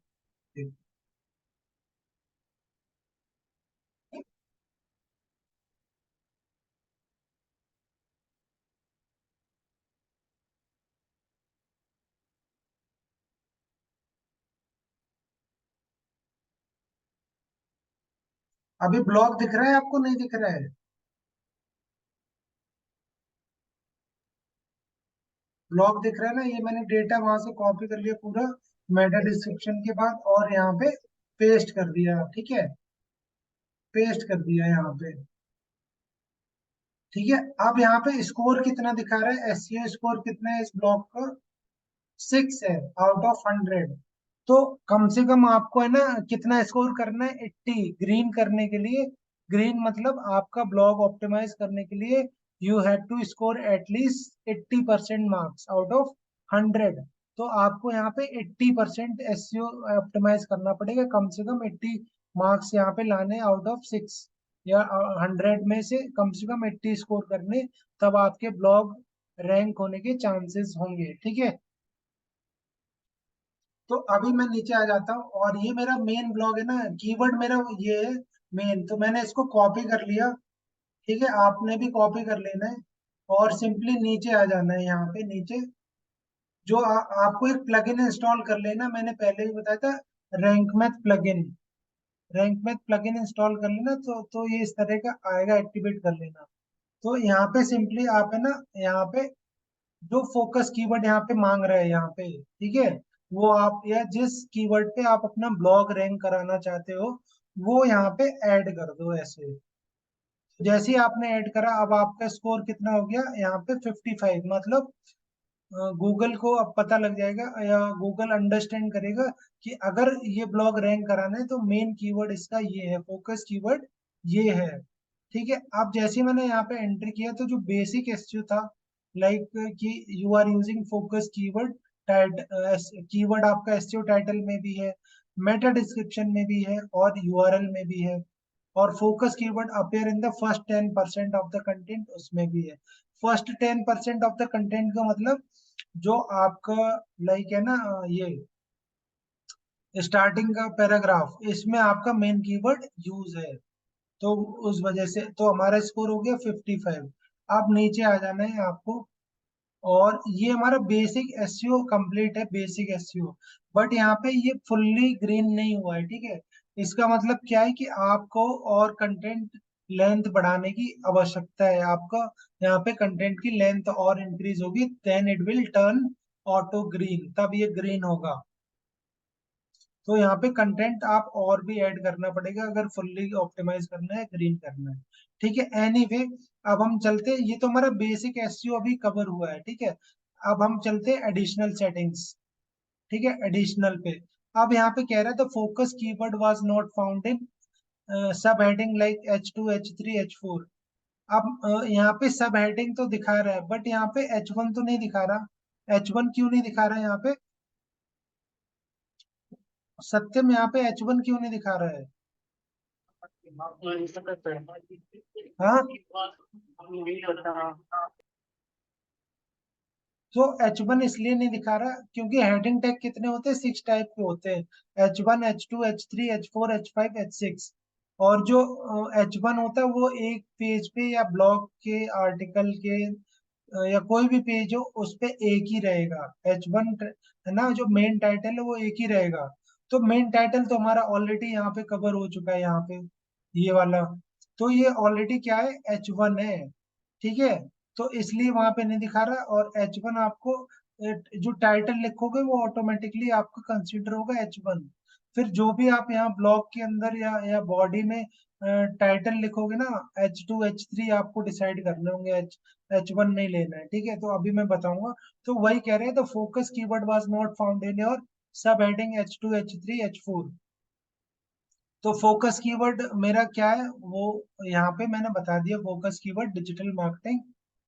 Speaker 1: अभी ब्लॉग दिख रहा है आपको, नहीं दिख रहा है? ब्लॉग दिख रहा है ना, ये मैंने डेटा वहां से कॉपी कर लिया पूरा मेटा डिस्क्रिप्शन के बाद, और यहाँ पे पेस्ट कर दिया। ठीक है, पेस्ट कर दिया यहाँ पे। ठीक है, अब यहाँ पे स्कोर कितना दिखा रहा है, एसईओ स्कोर कितना है इस ब्लॉग का? 6 है आउट ऑफ 100। तो कम से कम आपको, है ना, कितना स्कोर करना है? 80 ग्रीन करने के लिए। ग्रीन मतलब आपका ब्लॉग ऑप्टिमाइज करने के लिए you have to score at least 80% marks out of 100। तो आपको यहाँ पे 80% एसईओ ऑप्टिमाइज करना पड़ेगा, कम से कम 80 मार्क्स यहाँ पे लाने आउट ऑफ 6, या 100 में से कम 80 स्कोर करने, तब आपके ब्लॉग रैंक होने के चांसेस होंगे। ठीक है, तो अभी मैं नीचे आ जाता हूँ और ये मेरा मेन ब्लॉग है ना, कीवर्ड मेरा ये है मेन, तो मैंने इसको कॉपी कर लिया। ठीक है, आपने भी कॉपी कर लेना है और सिंपली नीचे आ जाना है। यहाँ पे नीचे जो आपको एक प्लगइन इंस्टॉल कर लेना, मैंने पहले भी बताया था, rank math plugin. Rank math plugin install कर लेना, तो ये इस तरह का आएगा, एक्टिवेट कर लेना। तो यहाँ पे सिंपली आप, है ना, यहाँ पे जो फोकस कीवर्ड यहाँ पे मांग रहे हैं यहाँ पे, ठीक है, वो आप, या जिस कीवर्ड पे आप अपना ब्लॉग रैंक कराना चाहते हो, वो यहाँ पे ऐड कर दो ऐसे। जैसे ही आपने ऐड करा, अब आपका स्कोर कितना हो गया यहाँ पे? 55। मतलब गूगल को अब पता लग जाएगा, या गूगल अंडरस्टैंड करेगा कि अगर ये ब्लॉग रैंक कराना है तो मेन कीवर्ड इसका ये है, फोकस कीवर्ड ये है। ठीक है, अब जैसे ही मैंने यहाँ पे एंटर किया, तो जो बेसिक एसईओ था, लाइक कि you are using focus keyword, keyword आपका एसईओ टाइटल में भी है, मेटा डिस्क्रिप्शन में भी है, और यूआरएल में भी है, और focus keyword appear in the first 10% of the content, उसमें भी है। फर्स्ट 10% ऑफ द कंटेंट का मतलब जो आपका, लाइक, है ना, ये स्टार्टिंग का पैराग्राफ, इसमें आपका मेन कीवर्ड यूज है। तो उस वजह से तो हमारा स्कोर हो गया 55। अब नीचे आ जाना है आपको, और ये हमारा बेसिक एसईओ कंप्लीट है, बेसिक एसईओ। बट यहाँ पे ये फुल्ली ग्रीन नहीं हुआ है। ठीक है, इसका मतलब क्या है कि आपको और कंटेंट लेंथ बढ़ाने की आवश्यकता है। आपका यहाँ पे कंटेंट की लेंथ और इंक्रीज होगी, then it will turn auto green, तब ये ग्रीन होगा। तो यहाँ पे कंटेंट आप और भी ऐड करना पड़ेगा अगर फुल्ली ऑप्टिमाइज करना है, ग्रीन करना है। ठीक है, एनीवे, अब हम चलते हैं, ये तो हमारा बेसिक एसईओ अभी कवर हुआ है। ठीक है, अब हम चलते हैं एडिशनल सेटिंग्स। ठीक है, एडिशनल पे अब यहाँ पे कह रहा है the focus keyword was not found in सब heading like H2 H3 H4। अब यहाँ पे सब हेडिंग तो दिखा रहा है, बट यहाँ पे H1 तो नहीं दिखा रहा। H1 क्यों नहीं दिखा रहा है यहाँ पे? सत्यम, यहाँ पे H1 क्यों नहीं दिखा रहा है? हाँ,
Speaker 3: नहीं पता।
Speaker 1: तो H1 इसलिए नहीं दिखा रहा क्योंकि हेडिंग टैग कितने होते हैं? 6 टाइप के होते हैं, H1 H2 H3 H4 H5 H6। और जो H1 होता है वो एक पेज पे या ब्लॉग के आर्टिकल के या कोई भी पेज हो उस पे एक ही रहेगा। H1, है ना, जो मेन टाइटल है वो एक ही रहेगा। तो मेन टाइटल तो हमारा ऑलरेडी यहाँ पे कवर हो चुका है, यहाँ पे ये वाला। तो ये ऑलरेडी क्या है? H1 है। ठीक है, तो इसलिए वहां पे नहीं दिखा रहा। और H1 आपको जो टाइटल लिखोगे वो ऑटोमेटिकली आपका कंसीडर होगा H1। फिर जो भी आप यहाँ ब्लॉक के अंदर या बॉडी में टाइटल लिखोगे ना, H2 H3 आपको डिसाइड करने होंगे, H1 नहीं लेना है, ठीक है। तो अभी मैं बताऊंगा। तो वही कह रहे हैं, the focus keyword was not found in your सब हेडिंग H2 H3 H4। तो फोकस कीवर्ड मेरा क्या है वो यहाँ पे मैंने बता दिया। Focus keyword digital marketing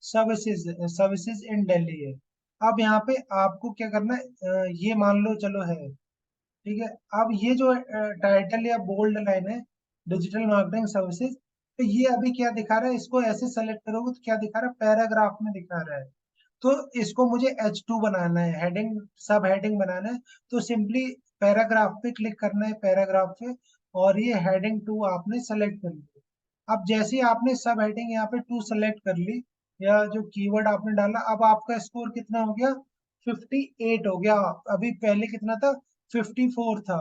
Speaker 1: services services in Delhi है। अब यहाँ पे आपको क्या करना है, ये मान लो चलो है, ठीक है। अब ये जो टाइटल या बोल्ड लाइन है, डिजिटल मार्केटिंग सर्विसेज, तो ये अभी क्या दिखा रहा है, इसको ऐसे सेलेक्ट करोगे तो क्या दिखा रहा है, पैराग्राफ में दिखा रहा है। तो इसको मुझे H2 बनाना है, हेडिंग सब हेडिंग बनाना है। तो सिंपली पैराग्राफ पे क्लिक करना है, पैराग्राफ पे, और ये हेडिंग 2 आपने सेलेक्ट कर लिया। अब जैसे ही आपने सब हेडिंग यहाँ पे 2 सेलेक्ट कर ली, या जो कीवर्ड आपने डाला, अब आपका स्कोर कितना हो गया, 58 हो गया। अभी पहले कितना था, 54 था।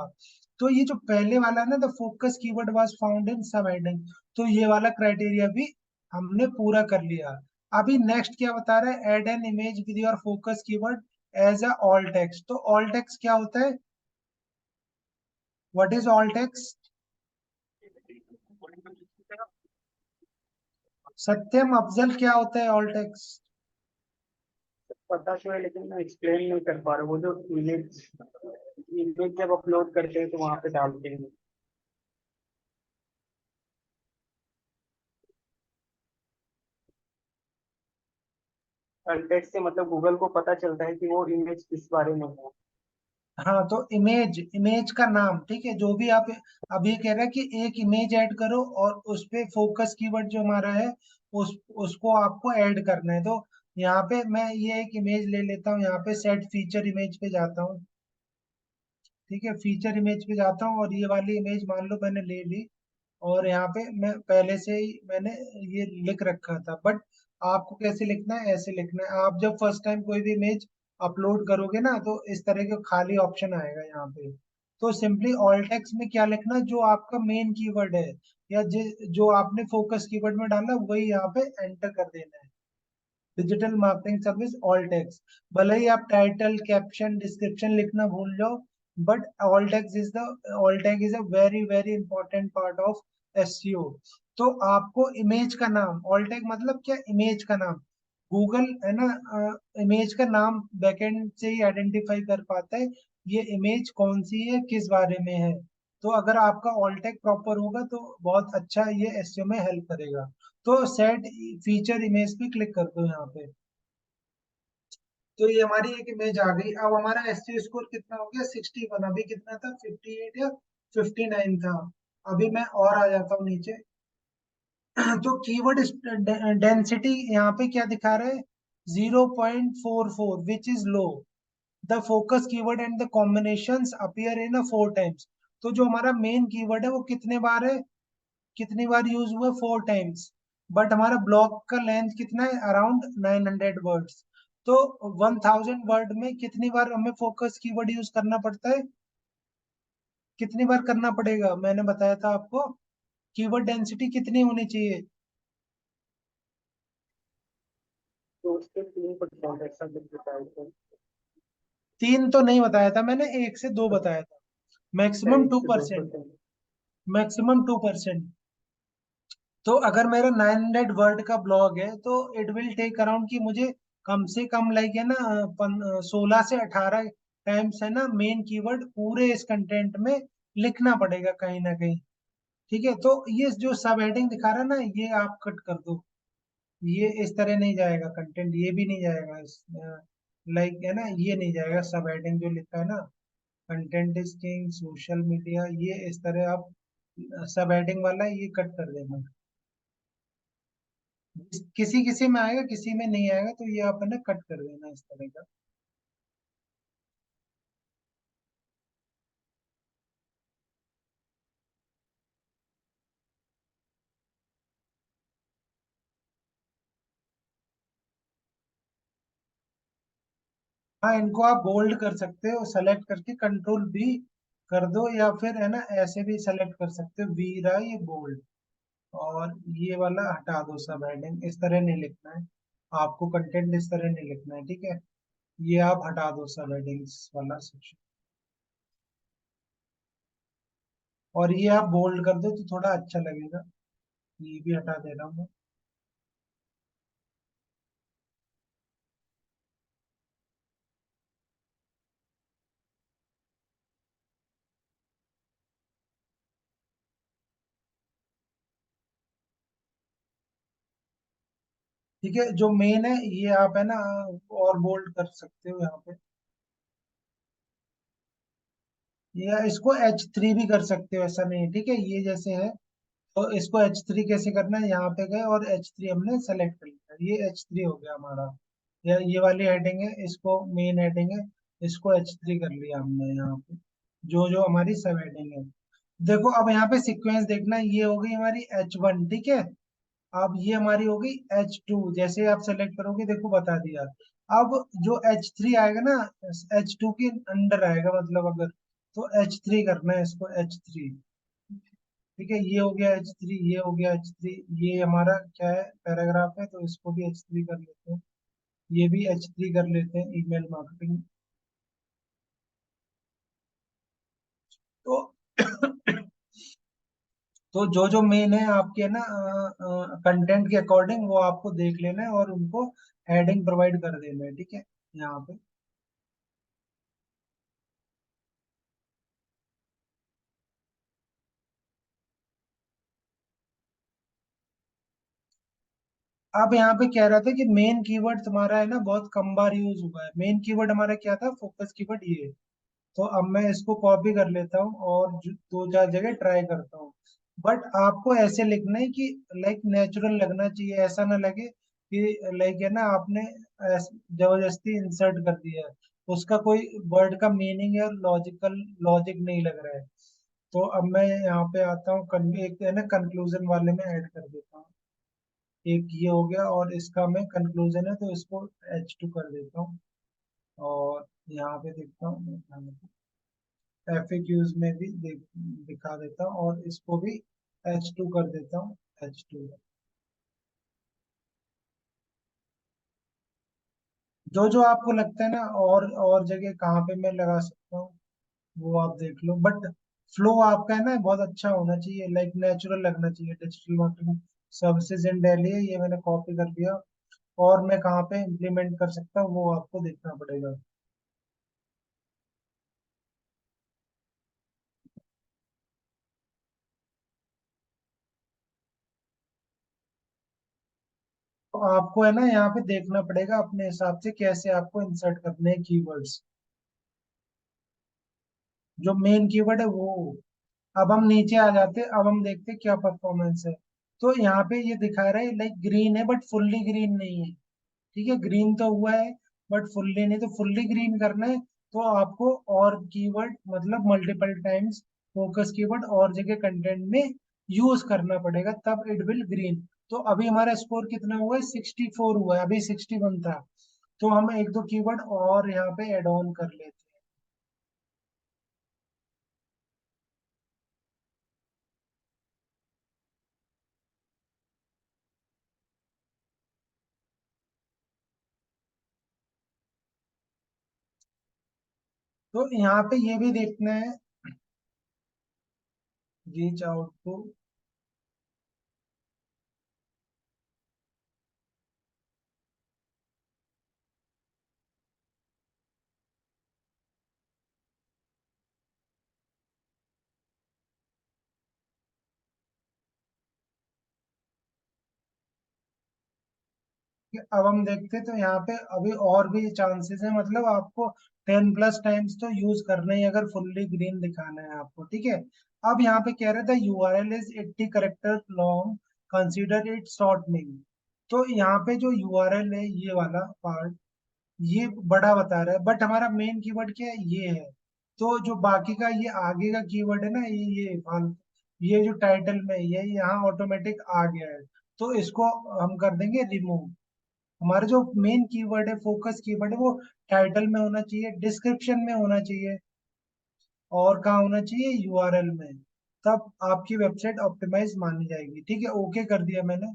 Speaker 1: तो ये जो पहले वाला है ना, the focus keyword was found in सब हेडिंग, तो ये वाला क्राइटेरिया भी हमने पूरा कर लिया। अभी नेक्स्ट क्या बता रहा है, add an image with your focus keyword as a alt text. तो ऑल टेक्स्ट क्या होता है, what is alt text? Satyam Afzal, क्या होता है ऑल टेक्स्ट?
Speaker 3: पता तो है लेकिन मैं एक्सप्लेन नहीं कर पा रहा हूँ। वो जो इमेज इमेज जब अपलोड करते हैं तो वहां पे डालते हैं। कंटेंट से मतलब गूगल को पता चलता है कि वो इमेज किस बारे में है।
Speaker 1: हाँ, तो इमेज, इमेज का नाम, ठीक है, जो भी आप अब ये कह रहा है कि एक इमेज ऐड करो और उस पे फोकस कीवर्ड जो हमारा है उसको आपको ऐड करना है। तो यहाँ पे मैं ये एक इमेज ले लेता हूँ, यहाँ पे सेट फीचर इमेज पे जाता हूँ, ठीक है। फीचर इमेज पे जाता हूँ और ये वाली इमेज मान लो मैंने ले ली, और यहाँ पे मैं पहले से ही मैंने ये लिख रखा था। बट आपको कैसे लिखना है, ऐसे लिखना है। आप जब फर्स्ट टाइम कोई भी इमेज अपलोड करोगे ना, तो इस तरह का खाली ऑप्शन आएगा यहाँ पे। तो सिंपली ऑल टेक्स्ट में क्या लिखना है, जो आपका मेन कीवर्ड है, या जो आपने फोकस कीवर्ड में डाला वही यहाँ पे एंटर कर देना है। Digital marketing service all text. भले ही आप टाइटल, कैप्शन, डिस्क्रिप्शन लिखना भूल जाओ, but all tag is a very very important part of SEO. तो आपको इमेज का नाम, ऑल टैग मतलब क्या, इमेज का नाम। गूगल है ना, इमेज का नाम बैकएंड से ही आइडेंटिफाई कर पाता है ये इमेज कौन सी है, किस बारे में है। तो अगर आपका ऑल टैग प्रॉपर होगा तो बहुत अच्छा ये एसईओ में हेल्प करेगा। तो सेट फीचर इमेज पे क्लिक कर दो यहाँ पे। तो ये हमारी एक इमेज आ गई। अब हमारा एसईओ स्कोर कितना हो गया, 61। अभी कितना था, 58 या 59 था। अभी मैं और आ जाता हूँ नीचे। तो कीवर्ड डेंसिटी यहाँ पे क्या दिखा रहा है, 0.44, which is low. The focus keyword and the combinations appear in 4 times. तो जो हमारा मेन कीवर्ड है वो कितने बार है, कितनी बार यूज हुआ, 4 टाइम्स। बट हमारा ब्लॉग का लेंथ कितना है, अराउंड 900 वर्ड्स। तो 1000 वर्ड में कितनी बार हमें फोकस कीवर्ड यूज करना पड़ता है, कितनी बार करना पड़ेगा, मैंने बताया था आपको कीवर्ड डेंसिटी कितनी होनी चाहिए।
Speaker 3: तो उसके 3% ऐसा कुछ बताया था।
Speaker 1: 3 तो नहीं बताया था मैंने, 1 से 2 बताया था।
Speaker 3: अच्छा,
Speaker 1: मैक्सिमम
Speaker 3: एक
Speaker 1: टू
Speaker 3: से दो
Speaker 1: परसेंट
Speaker 3: परसेंट
Speaker 1: मैक्सिमम 2%। तो अगर मेरा 900 वर्ड का ब्लॉग है तो इट विल टेक अराउंड कि मुझे कम से कम लाइक है ना 16 से 18 टाइम्स है ना मेन कीवर्ड पूरे इस कंटेंट में लिखना पड़ेगा कहीं ना कहीं, ठीक है। तो ये जो सब हेडिंग दिखा रहा है ना, ये आप कट कर दो। ये इस तरह नहीं जाएगा कंटेंट, ये भी नहीं जाएगा इस लाइक है ना, ये नहीं जाएगा सब हेडिंग जो लिखा है ना, content is king, social media, ये इस तरह आप सब हेडिंग वाला ये कट कर देना। किसी किसी में आएगा, किसी में नहीं आएगा, तो ये आप है ना कट कर देना इस तरह का। हाँ, इनको आप बोल्ड कर सकते हो, सेलेक्ट करके कंट्रोल भी कर दो, या फिर है ना ऐसे भी सेलेक्ट कर सकते हो, वी रहा ये बोल्ड। और ये वाला हटा दो, सब हेडिंग इस तरह नहीं लिखना है आपको, कंटेंट इस तरह नहीं लिखना है, ठीक है। ये आप हटा दो सब हेडिंग्स वाला सेक्शन। और ये आप बोल्ड कर दो तो थोड़ा अच्छा लगेगा। ये भी हटा दे रहा हूँ मैं। ठीक है, जो मेन है ये आप है ना और बोल्ड कर सकते हो यहाँ पे। या इसको H3 भी कर सकते हो, ऐसा नहीं है, ठीक है, ये जैसे है। तो इसको H3 कैसे करना है, यहाँ पे गए और H3 हमने सेलेक्ट कर लिया, ये H3 हो गया हमारा। या ये वाली हेडिंग है, इसको मेन हेडिंग है, इसको H3 कर लिया हमने यहाँ पे। जो जो हमारी सब हेडिंग है। देखो अब यहाँ पे सीक्वेंस देखना, ये हो गई हमारी H1, ठीक है। अब ये हमारी हो गई H2, जैसे आप सेलेक्ट करोगे देखो बता दिया। अब जो H3 आएगा ना, H2 के अंडर आएगा, मतलब अगर, तो H3 करना है इसको, H3। ठीक है, ये हो गया H3, ये हो गया H3। ये हमारा क्या है, पैराग्राफ है, तो इसको भी H3 कर लेते हैं। ये भी H3 कर लेते हैं, ईमेल मार्केटिंग। तो तो जो जो मेन है आपके ना कंटेंट के अकॉर्डिंग वो आपको देख लेना है और उनको हेडिंग प्रोवाइड कर देना है, ठीक है, यहाँ पे। अब यहाँ पे कह रहा था कि मेन कीवर्ड तुम्हारा है ना बहुत कम बार यूज हुआ है। मेन कीवर्ड हमारा क्या था, फोकस कीवर्ड ये। तो अब मैं इसको कॉपी कर लेता हूँ और दो चार जगह ट्राई करता हूँ। बट आपको ऐसे लिखना है कि लाइक नेचुरल लगना चाहिए, ऐसा ना लगे कि लाइक है ना आपने जबरदस्ती इंसर्ट कर दिया है, उसका कोई वर्ड का मीनिंग है, लॉजिकल लॉजिक नहीं लग रहा है। तो अब मैं यहाँ पे आता हूँ, एक है ना कंक्लूजन वाले में ऐड कर देता हूँ। एक ये हो गया, और इसका मैं कंक्लूजन है तो इसको H2 कर देता हूँ। और यहाँ पे देखता हूँ, FAQs में भी दिखा देता हूँ, और इसको भी H2 कर देता हूँ, H2। जो जो आपको लगता है ना और जगह कहाँ पे मैं लगा सकता हूँ, वो आप देख लो। बट फ्लो आपका है ना बहुत अच्छा होना चाहिए, लाइक नेचुरल लगना चाहिए। डिजिटल मार्केटिंग सर्विसेज इन दिल्ली है, ये मैंने कॉपी कर लिया। और मैं कहाँ पे इम्प्लीमेंट कर सकता हूँ वो आपको देखना पड़ेगा। तो आपको है ना यहाँ पे देखना पड़ेगा अपने हिसाब से कैसे आपको इंसर्ट करने हैं कीवर्ड्स। जो मेन कीवर्ड है वो। अब हम नीचे आ जाते, अब हम देखते क्या परफॉर्मेंस है। तो यहाँ पे ये दिखा रहा है लाइक ग्रीन है बट फुल्ली ग्रीन नहीं है। ठीक है, ग्रीन तो हुआ है बट फुल्ली नहीं, तो फुल्ली ग्रीन करना है। तो आपको और कीवर्ड मतलब मल्टीपल टाइम्स फोकस कीवर्ड और जगह कंटेंट में यूज करना पड़ेगा, तब इट विल ग्रीन। तो अभी हमारा स्कोर कितना हुआ है, 64 हुआ है, अभी 61 था। तो हम एक दो कीवर्ड और यहाँ पे एड ऑन कर लेते हैं। तो यहाँ पे ये भी देखना है, रीच आउट टू। अब हम देखते तो यहाँ पे अभी और भी चांसेस है, मतलब आपको 10+ टाइम्स तो यूज करना ही अगर फुल्ली ग्रीन दिखाना है आपको, ठीक है। अब यहाँ पे कह रहा था URL is 80 character long, consider it shortening. तो यहाँ पे जो URL है ये वाला पार्ट, ये बड़ा बता रहा है, बट हमारा मेन कीवर्ड क्या है, ये है। तो जो बाकी का ये आगे का कीवर्ड है ना, ये जो टाइटल में ये यहाँ ऑटोमेटिक आ गया है। तो इसको हम कर देंगे रिमूव। हमारा जो मेन कीवर्ड है, फोकस कीवर्ड है, वो टाइटल में होना चाहिए, डिस्क्रिप्शन में होना चाहिए, और कहाँ होना चाहिए, URL में। तब आपकी वेबसाइट ऑप्टिमाइज मानी जाएगी, ठीक है। ओके कर दिया मैंने,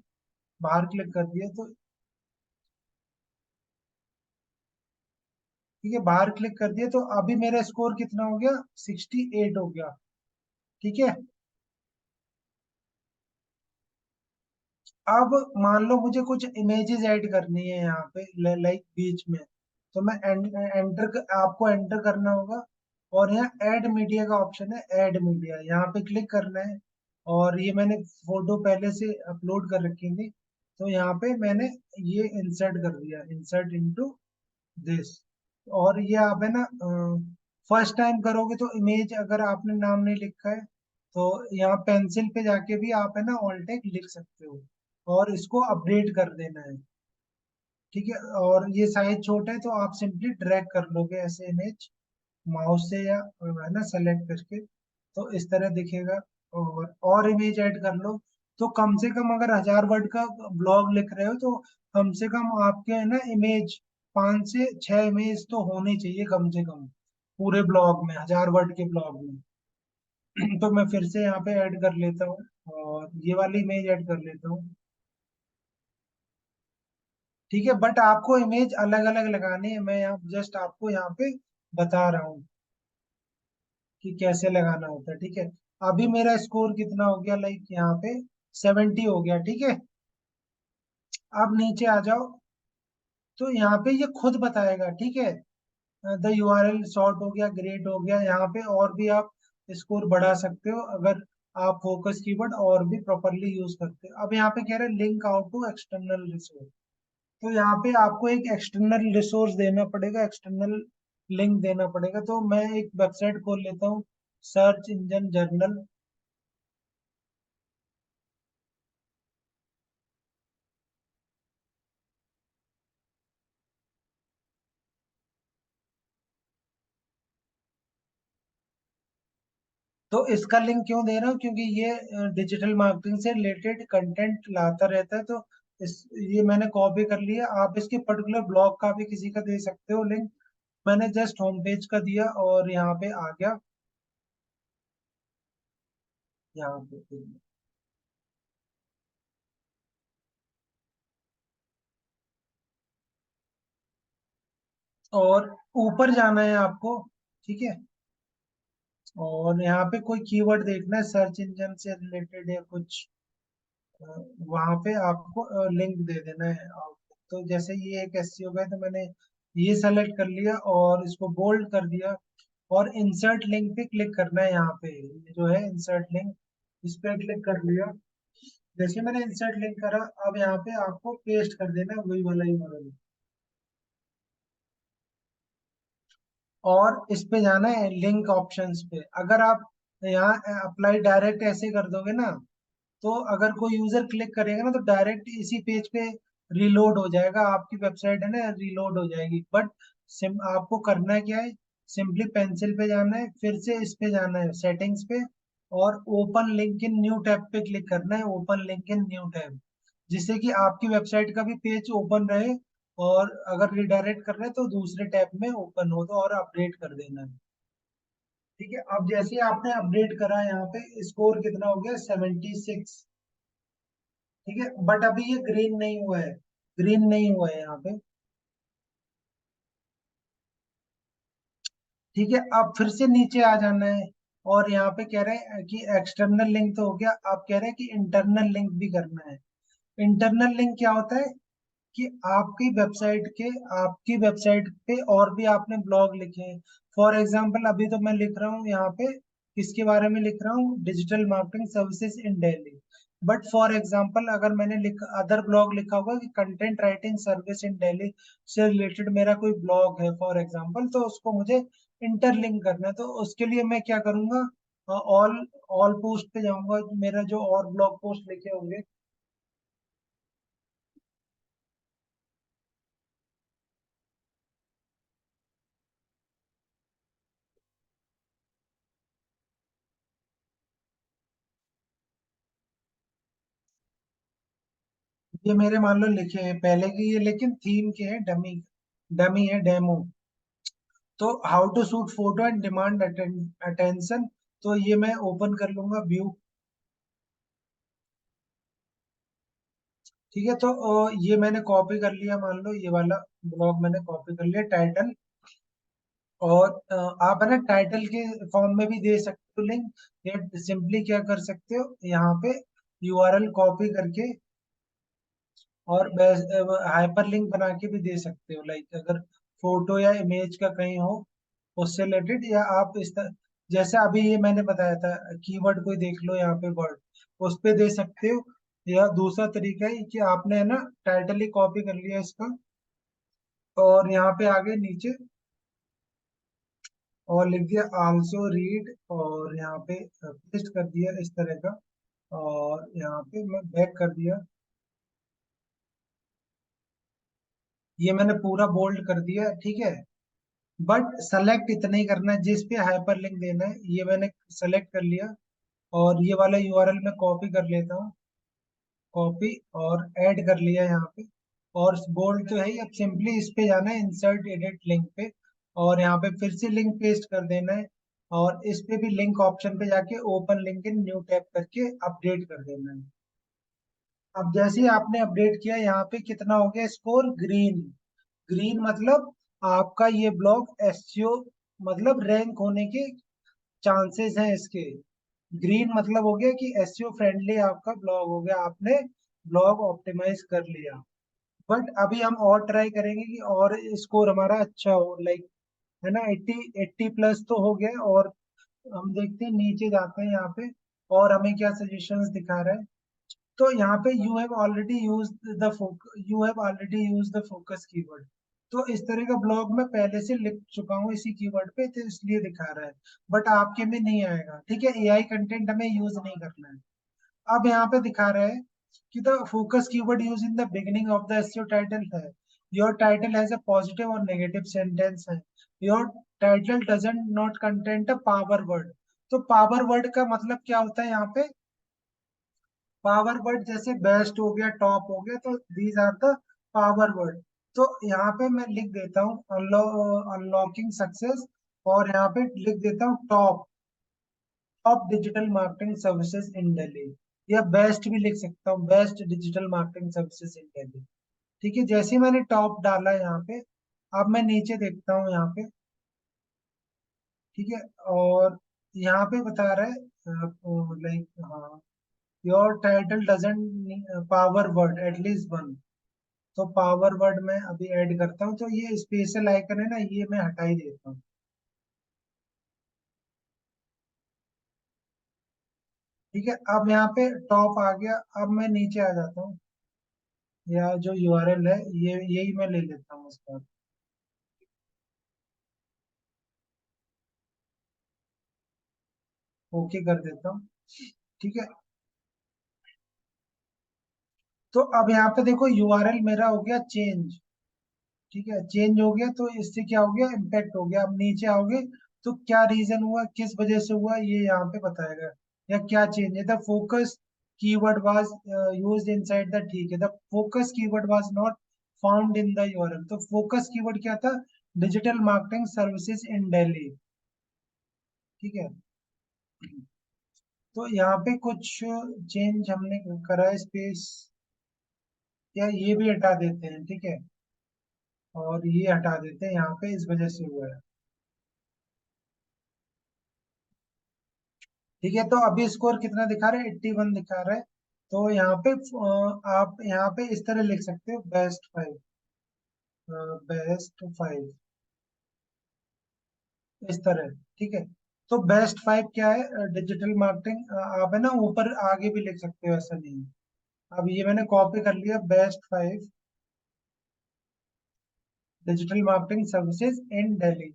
Speaker 1: बाहर क्लिक कर दिया तो ठीक है, बाहर क्लिक कर दिया तो अभी मेरा स्कोर कितना हो गया, 68 हो गया, ठीक है। अब मान लो मुझे कुछ इमेजेस ऐड करनी है यहाँ पे लाइक बीच में, तो मैं आपको एंटर करना होगा, और यहाँ ऐड मीडिया का ऑप्शन है, ऐड मीडिया यहाँ पे क्लिक करना है। और ये मैंने फोटो पहले से अपलोड कर रखी थी, तो यहाँ पे मैंने ये इंसर्ट कर दिया, इंसर्ट इनटू दिस। और ये आप है ना फर्स्ट टाइम करोगे तो इमेज अगर आपने नाम नहीं लिखा है, तो यहाँ पेंसिल पे जाके भी आप है ना ऑल्टेक लिख सकते हो, और इसको अपडेट कर देना है। ठीक है, और ये साइज छोटा है तो आप सिंपली ड्रैग कर लोगे ऐसे इमेज माउस से, या है ना सेलेक्ट करके, तो इस तरह दिखेगा। और इमेज ऐड कर लो, तो कम से कम अगर 1000 वर्ड का ब्लॉग लिख रहे हो, तो कम से कम आपके है ना इमेज 5 से 6 इमेज तो होने चाहिए कम से कम, पूरे ब्लॉग में, 1000 वर्ड के ब्लॉग में। तो मैं फिर से यहाँ पे ऐड कर लेता हूँ, और ये वाली इमेज ऐड कर लेता हूँ। ठीक है, बट आपको इमेज अलग अलग लगानी है, मैं यहाँ जस्ट आपको यहाँ पे बता रहा हूँ कि कैसे लगाना होता है। ठीक है, अभी मेरा स्कोर कितना हो गया, लाइक यहाँ पे 70 हो गया। ठीक है, अब नीचे आ जाओ, तो यहाँ पे ये खुद बताएगा। ठीक है, द यूआरएल शॉर्ट हो गया, ग्रेट हो गया, यहाँ पे और भी आप स्कोर बढ़ा सकते हो अगर आप फोकस कीवर्ड और भी प्रॉपरली यूज करते हो। अब यहाँ पे कह रहे हैं link out to external resource, तो यहाँ पे आपको एक एक्सटर्नल रिसोर्स देना पड़ेगा, एक्सटर्नल लिंक देना पड़ेगा। तो मैं एक वेबसाइट खोल लेता हूँ, सर्च इंजन जर्नल। तो इसका लिंक क्यों दे रहा हूँ, क्योंकि ये डिजिटल मार्केटिंग से रिलेटेड कंटेंट लाता रहता है। तो इस ये मैंने कॉपी कर लिया, आप इसके पर्टिकुलर ब्लॉग का भी किसी का दे सकते हो लिंक। मैंने जस्ट होम पेज का दिया और यहाँ पे आ गया, यहाँ पे। और ऊपर जाना है आपको। ठीक है, और यहाँ पे कोई कीवर्ड देखना है सर्च इंजन से रिलेटेड या कुछ, वहां पे आपको लिंक दे देना है। तो जैसे ये एक एसईओ का है, तो मैंने ये सेलेक्ट कर लिया और इसको बोल्ड कर दिया, और इंसर्ट लिंक पे क्लिक करना है। यहाँ पे ये जो है इंसर्ट लिंक, इस पे क्लिक कर लिया। जैसे मैंने इंसर्ट लिंक करा, अब यहाँ पे आपको पेस्ट कर देना है वही वाला यूआरएल, और इस पे जाना है लिंक ऑप्शंस पे। अगर आप यहाँ अप्लाई डायरेक्ट ऐसे कर दोगे ना, तो अगर कोई यूजर क्लिक करेगा ना, तो डायरेक्ट इसी पेज पे रीलोड हो जाएगा, आपकी वेबसाइट है ना रीलोड हो जाएगी। बट आपको करना क्या है, सिंपली पेंसिल पे जाना है, फिर से इस पे जाना है सेटिंग्स पे, और open link in new tab पे क्लिक करना है, open link in new tab, जिससे कि आपकी वेबसाइट का भी पेज ओपन रहे, और अगर रिडायरेक्ट कर रहे हैं तो दूसरे टैब में ओपन हो, तो और अपडेट कर देना है। ठीक है, अब जैसे आपने अपडेट करा, यहाँ पे स्कोर कितना हो गया, 76। ठीक है, बट अभी ये ग्रीन नहीं हुआ है, ग्रीन नहीं हुआ है यहाँ पे। ठीक है, अब फिर से नीचे आ जाना है, और यहाँ पे कह रहे हैं कि एक्सटर्नल लिंक तो हो गया, अब कह रहे हैं कि इंटरनल लिंक भी करना है। इंटरनल लिंक क्या होता है, कि आपकी वेबसाइट पे और भी आपने ब्लॉग लिखे हैं। फॉर एग्जांपल अभी तो मैं लिख रहा हूँ यहाँ पे, किसके बारे में लिख रहा हूँ, digital marketing services in Delhi. But for example अगर मैंने अदर ब्लॉग लिखा होगा कि content writing service in Delhi से रिलेटेड मेरा कोई ब्लॉग है फॉर एग्जांपल, तो उसको मुझे इंटरलिंक करना है। तो उसके लिए मैं क्या करूंगा, ऑल ऑल पोस्ट पे जाऊंगा, मेरा जो और ब्लॉग पोस्ट लिखे होंगे। ये मेरे मान लो लिखे हैं पहले के ये, लेकिन थीम के हैं, डमी डमी है, डेमो। तो how to shoot photo and demand attention, तो ये मैं ओपन कर लूंगा व्यू। ठीक है, तो ये मैंने कॉपी कर लिया, मान लो ये वाला ब्लॉग मैंने कॉपी कर लिया, टाइटल। और आप है ना टाइटल के फॉर्म में भी दे सकते हो लिंक, या सिंपली क्या कर सकते हो, यहाँ पे यूआरएल कॉपी करके और हाइपर लिंक बना के भी दे सकते हो, लाइक अगर फोटो या इमेज का कहीं हो उससे रिलेटेड, या आप जैसे अभी ये मैंने बताया था कीवर्ड कोई देख लो यहाँ पे वर्ड, उस पे दे सकते हो। या दूसरा तरीका है कि आपने है ना टाइटल ही कॉपी कर लिया इसका, और यहाँ पे आगे नीचे और लिख दिया आल्सो रीड, और यहाँ पे पेस्ट कर दिया इस तरह का, और यहाँ पे मैं बैक कर दिया, ये मैंने पूरा बोल्ड कर दिया, ठीक है। बट सेलेक्ट इतना ही करना है, जिस पे हाइपर लिंक देना है ये मैंने सेलेक्ट कर लिया, और ये वाला यूआरएल मैं कॉपी कर लेता हूँ, कॉपी और ऐड कर लिया यहाँ पे। और बोल्ड तो है ही, अब सिंपली इस पे जाना है इंसर्ट एडिट लिंक पे, और यहाँ पे फिर से लिंक पेस्ट कर देना है, और इस पे भी लिंक ऑप्शन पे जाके open link in new tab करके अपडेट कर देना है। अब जैसे ही आपने अपडेट किया, यहाँ पे कितना हो गया स्कोर, ग्रीन। ग्रीन मतलब आपका ये ब्लॉग एसईओ मतलब रैंक होने के चांसेस हैं इसके। ग्रीन मतलब हो गया कि एसईओ फ्रेंडली आपका ब्लॉग हो गया, आपने ब्लॉग ऑप्टिमाइज कर लिया। बट अभी हम और ट्राई करेंगे कि और स्कोर हमारा अच्छा हो, लाइक है ना 80 80 प्लस तो हो गया, और हम देखते हैं नीचे जाते हैं यहाँ पे, और हमें क्या सजेशंस दिखा रहा है। तो यहाँ पे you have already use the focus keyword. तो इस तरह का ब्लॉग मैं पहले से लिख चुका हूँ इसी कीवर्ड पे, तो इसलिए दिखा रहा है। बट आपके में नहीं आएगा, ठीक है, एआई कंटेंट हमें यूज नहीं करना है। अब यहाँ पे दिखा रहा है कि the focus keyword use in the beginning of the SEO title है, your title has a positive और नेगेटिव सेंटेंस है, your title doesn't not content a power word. तो पावर वर्ड का मतलब क्या होता है यहाँ पे, पावर वर्ड जैसे बेस्ट हो गया, टॉप हो गया, तो these are the power word. तो यहाँ पे मैं लिख देता हूँ अनलॉकिंग सक्सेस, और यहाँ पे लिख देता हूँ top top digital marketing services इन दिल्ली, या बेस्ट भी लिख सकता हूँ, बेस्ट डिजिटल मार्केटिंग सर्विसेज इन दिल्ली। ठीक है, जैसे ही मैंने टॉप डाला यहाँ पे, अब मैं नीचे देखता हूँ यहाँ पे, ठीक है। और यहाँ पे बता रहा है लाइक हाँ, your title doesn't power word at least one. तो पावर वर्ड में अभी ऐड करता हूँ, तो ये स्पेशल आइकन है ना, ये मैं हटा ही देता हूँ। ठीक है, अब यहाँ पे टॉप आ गया, अब मैं नीचे आ जाता हूँ, या जो यूआरएल है ये यही मैं ले लेता हूँ उसका, ओके कर देता हूँ, ठीक है। तो अब यहाँ पे देखो यूआरएल मेरा हो गया चेंज, ठीक है, चेंज हो गया, तो इससे क्या हो गया, इम्पेक्ट हो गया। अब नीचे आओगे तो क्या रीजन हुआ, किस वजह से हुआ, ये यहाँ पे बताएगा, या क्या चेंज है। The focus keyword was used inside the, ठीक है, the focus keyword was not found in the URL. तो फोकस कीवर्ड क्या था, डिजिटल मार्केटिंग सर्विसेज इन दिल्ली, ठीक है। तो यहाँ पे कुछ चेंज हमने करा है, स्पेस या ये भी हटा देते हैं, ठीक है, और ये हटा देते हैं, यहाँ पे इस वजह से हुआ है। ठीक है, तो अभी स्कोर कितना दिखा रहा है, 81 दिखा रहा है। तो यहाँ पे आप यहाँ पे इस तरह लिख सकते हो, बेस्ट फाइव, बेस्ट फाइव, इस तरह, ठीक है। तो बेस्ट फाइव क्या है, डिजिटल मार्केटिंग, आप है ना ऊपर आगे भी लिख सकते हो, ऐसा नहीं है। अब ये मैंने कॉपी कर लिया, best five digital marketing services इन दिल्ली।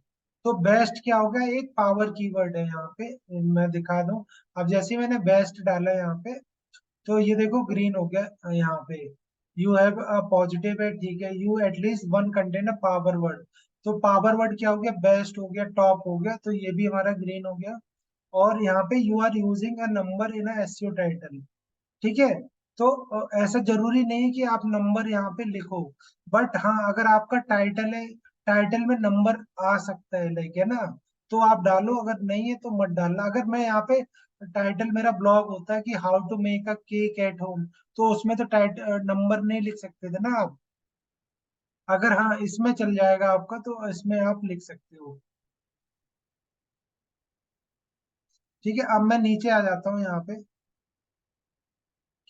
Speaker 1: तो बेस्ट क्या होगा, एक पावर कीवर्ड है यहाँ पे, मैं दिखा दूं। अब जैसे ही मैंने बेस्ट डाला यहाँ पे, तो ये देखो ग्रीन हो गया यहाँ पे, यू हैव अ पॉजिटिव है, ठीक है, you at least one contain a power word. तो पावर वर्ड क्या हो गया, बेस्ट हो गया, टॉप हो गया, तो ये भी हमारा ग्रीन हो गया। और यहाँ पे you are using a number in a SEO title, ठीक है। तो ऐसा जरूरी नहीं है कि आप नंबर यहाँ पे लिखो, बट हाँ अगर आपका टाइटल है, टाइटल में नंबर आ सकता है, लाइक है ना, तो आप डालो, अगर नहीं है तो मत डालना। अगर मैं यहाँ पे टाइटल मेरा ब्लॉग होता है कि how to make a cake at home, तो उसमें तो नंबर नहीं लिख सकते थे ना आप। अगर हाँ इसमें चल जाएगा आपका, तो इसमें आप लिख सकते हो। ठीक है, अब मैं नीचे आ जाता हूँ यहाँ पे,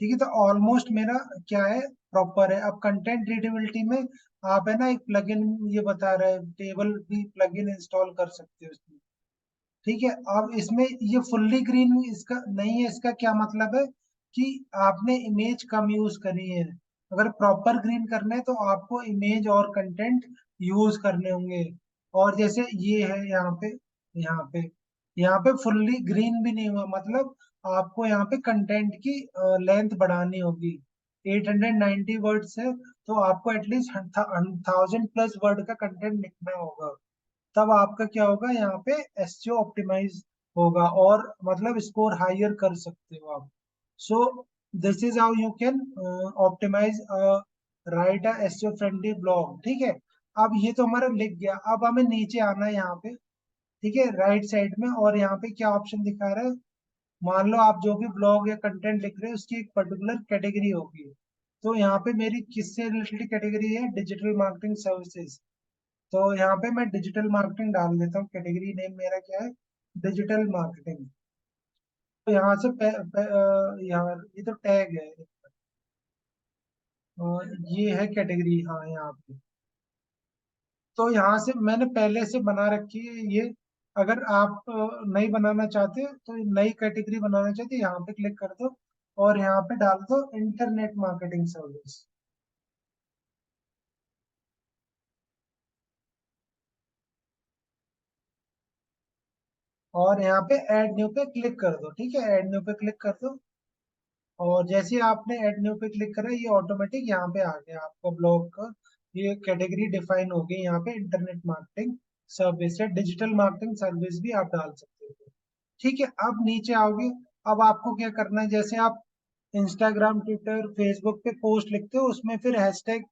Speaker 1: ठीक है, तो ऑलमोस्ट मेरा क्या है, प्रॉपर है। अब कंटेंट रीडेबिलिटी में आप है ना एक प्लगइन ये बता रहे हैं, टेबल भी प्लगइन इंस्टॉल कर सकते हो इसमें। ठीक है, अब इसमें ये फुल्ली ग्रीन इसका नहीं है। इसका क्या मतलब है कि आपने इमेज कम यूज करी है। अगर प्रॉपर ग्रीन करना है तो आपको इमेज और कंटेंट यूज करने होंगे। और जैसे ये है यहाँ पे यहाँ पे फुल्ली ग्रीन भी नहीं हुआ, मतलब आपको यहाँ पे कंटेंट की लेंथ बढ़ानी होगी। 890 वर्ड्स है, तो आपको एटलीस्ट 1000+ वर्ड का कंटेंट लिखना होगा। तब आपका क्या होगा, यहाँ पे एसईओ ऑप्टिमाइज होगा और मतलब स्कोर हायर कर सकते हो आप। So this is how you can optimise write a SEO friendly blog. ठीक है, अब ये तो हमारा लिख गया। अब हमें नीचे आना है यहाँ पे, ठीक है, राइट साइड में। और यहाँ पे क्या ऑप्शन दिखा रहा है, मान लो आप जो भी ब्लॉग या कंटेंट लिख रहे हो उसकी एक पर्टिकुलर कैटेगरी होगी। तो यहाँ पे मेरी किससे रिलेटेड कैटेगरी है, डिजिटल मार्केटिंग सर्विसेज। तो यहाँ पे मैं डिजिटल मार्केटिंग डाल देता हूँ, कैटेगरी नेम मेरा क्या है, डिजिटल मार्केटिंग। तो यहाँ से यहाँ ये तो टैग है, ये है कैटेगरी, हाँ यहाँ पे। तो यहाँ से मैंने पहले से बना रखी है ये। अगर आप नहीं बनाना चाहते तो नई कैटेगरी बनाना चाहते यहाँ पे क्लिक कर दो और यहाँ पे डाल दो इंटरनेट मार्केटिंग सर्विस। और यहाँ पे ऐड न्यू पे क्लिक कर दो। ठीक है, ऐड न्यू पे क्लिक कर दो। और जैसे ही आपने ऐड न्यू पे क्लिक करा, ये ऑटोमेटिक यहाँ पे आ गया आपका ब्लॉग का। ये कैटेगरी डिफाइन हो गई यहाँ पे, इंटरनेट मार्केटिंग सर्विस है, डिजिटल मार्केटिंग सर्विस भी आप डाल सकते हो। ठीक है, अब नीचे आओगे। अब आपको क्या करना है, जैसे आप इंस्टाग्राम ट्विटर फेसबुक पे पोस्ट लिखते हो उसमें फिर हैशटैग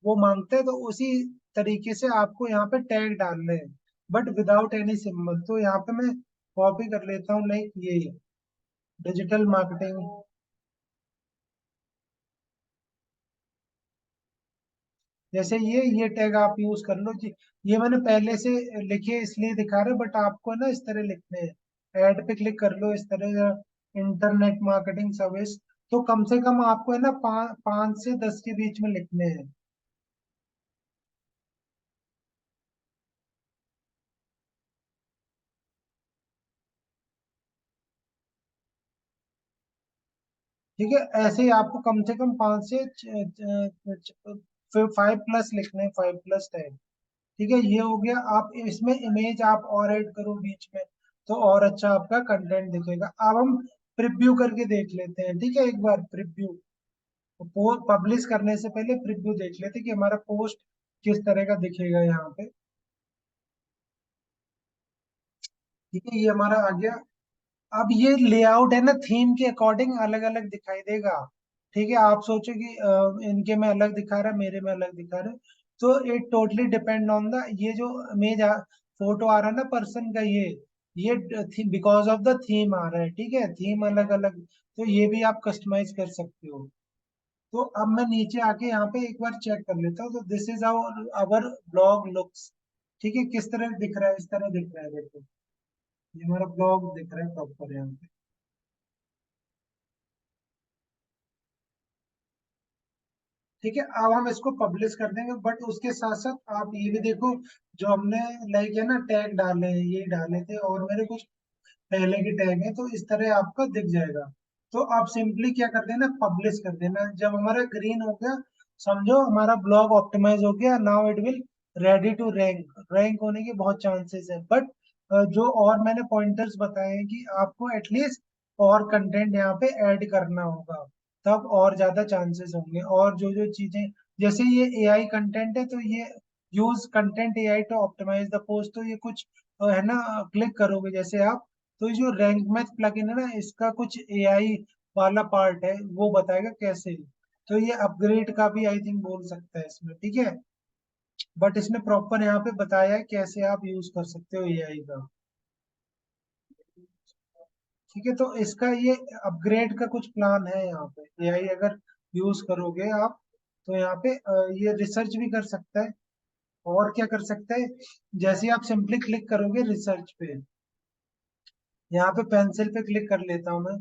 Speaker 1: वो मांगते हैं, तो उसी तरीके से आपको यहाँ पे टैग डालने हैं, बट विदाउट एनी सिंबल। तो यहाँ पे मैं कॉपी कर लेता हूँ, लाइक ये डिजिटल मार्केटिंग। जैसे ये टैग आप यूज कर लो जी। ये मैंने पहले से लिखे इसलिए दिखा रहे, बट आपको ना इस तरह लिखने हैं। ऐड पे क्लिक कर लो इस तरह, इंटरनेट मार्केटिंग सर्विस। तो कम से कम आपको है ना 5 से 10 के बीच में लिखने हैं। ठीक है, ऐसे ही आपको कम से कम 5 से 5+ लिखने हैं, 5+ टैग। ठीक है, ये हो गया। आप इसमें इमेज आप और ऐड करो बीच में, तो और अच्छा आपका कंटेंट दिखेगा। अब हम प्रिव्यू करके देख लेते हैं। ठीक है, एक बार प्रिव्यू, पब्लिश करने से पहले प्रिव्यू देख लेते हैं कि हमारा पोस्ट किस तरह का दिखेगा यहाँ पे। ठीक है, ये हमारा आ गया। अब ये लेआउट है ना, थीम के अकॉर्डिंग अलग अलग दिखाई देगा। ठीक है, आप सोचो कि इनके में अलग दिखा रहा है, मेरे में अलग दिखा रहा है। तो it totally depend on the, ये जो इमेज फोटो आ रहा है ना पर्सन का, ये बिकॉज ऑफ द थीम आ रहा है। ठीक है, थीम अलग अलग, तो ये भी आप कस्टमाइज कर सकते हो। तो अब मैं नीचे आके यहाँ पे एक बार चेक कर लेता हूँ। तो this is our our blog looks. ठीक है, किस तरह दिख रहा है, इस तरह दिख रहा है, देखो ये हमारा ब्लॉग दिख रहा है प्रॉपर यहाँ पे। ठीक है, अब हम इसको पब्लिश कर देंगे, बट उसके साथ साथ आप ये भी देखो, जो हमने लाइक है ना टैग डाले हैं, ये डाले थे और मेरे कुछ पहले के टैग है, तो इस तरह आपका दिख जाएगा। तो आप सिंपली क्या कर देना, पब्लिश कर देना। जब हमारा ग्रीन हो गया, समझो हमारा ब्लॉग ऑप्टिमाइज हो गया। Now it will ready to rank. Rank होने के बहुत चांसेस है, बट जो और मैंने पॉइंटर्स बताए हैं कि आपको एटलीस्ट और कंटेंट यहाँ पे ऐड करना होगा, तब और ज्यादा चांसेस होंगे। और जो जो चीजें, जैसे ये एआई कंटेंट है, तो ये use content AI to optimise the post. तो ये कुछ है ना, क्लिक करोगे जैसे आप, तो ये जो रैंक मैथ प्लगइन है ना, इसका कुछ एआई वाला पार्ट है, वो बताएगा कैसे। तो ये अपग्रेड का भी आई थिंक बोल सकता है इसमें। ठीक है, बट इसने प्रॉपर यहाँ पे बताया है कैसे आप यूज कर सकते हो एआई का। ठीक है, तो इसका ये अपग्रेड का कुछ प्लान है यहाँ पे। एआई अगर यूज करोगे आप, तो यहाँ पे ये रिसर्च भी कर सकता है। और क्या कर सकता है, जैसे आप सिंपली क्लिक करोगे रिसर्च पे, यहाँ पे पेंसिल पे क्लिक कर लेता हूँ मैं।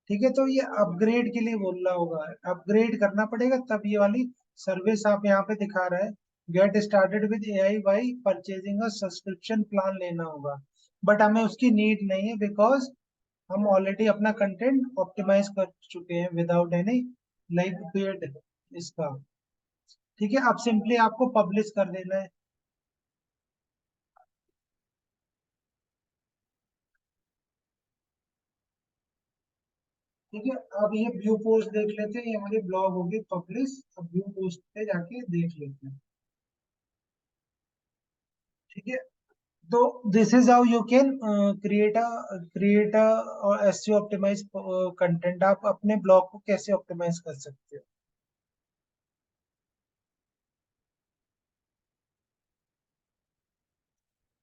Speaker 1: ठीक है, तो ये अपग्रेड के लिए बोल रहा होगा, अपग्रेड करना पड़ेगा तब ये वाली सर्विस आप यहाँ पे दिखा रहा है। Get started with AI by purchasing a subscription plan लेना होगा, बट हमें उसकी नीड नहीं है बिकॉज हम ऑलरेडी अपना कंटेंट ऑप्टिमाइज कर चुके हैं विदाउट एनी लाइक पेड इसका। ठीक है, अब सिंपली आपको पब्लिश कर देना है। ठीक है, अब ये व्यू पोस्ट देख लेते हैं, ये हमारी ब्लॉग होगी पब्लिश। अब व्यू पोस्ट पे जाके देख लेते हैं। ठीक है, तो this is how you can create a SEO optimise content. आप अपने ब्लॉग को कैसे ऑप्टिमाइज कर सकते हो।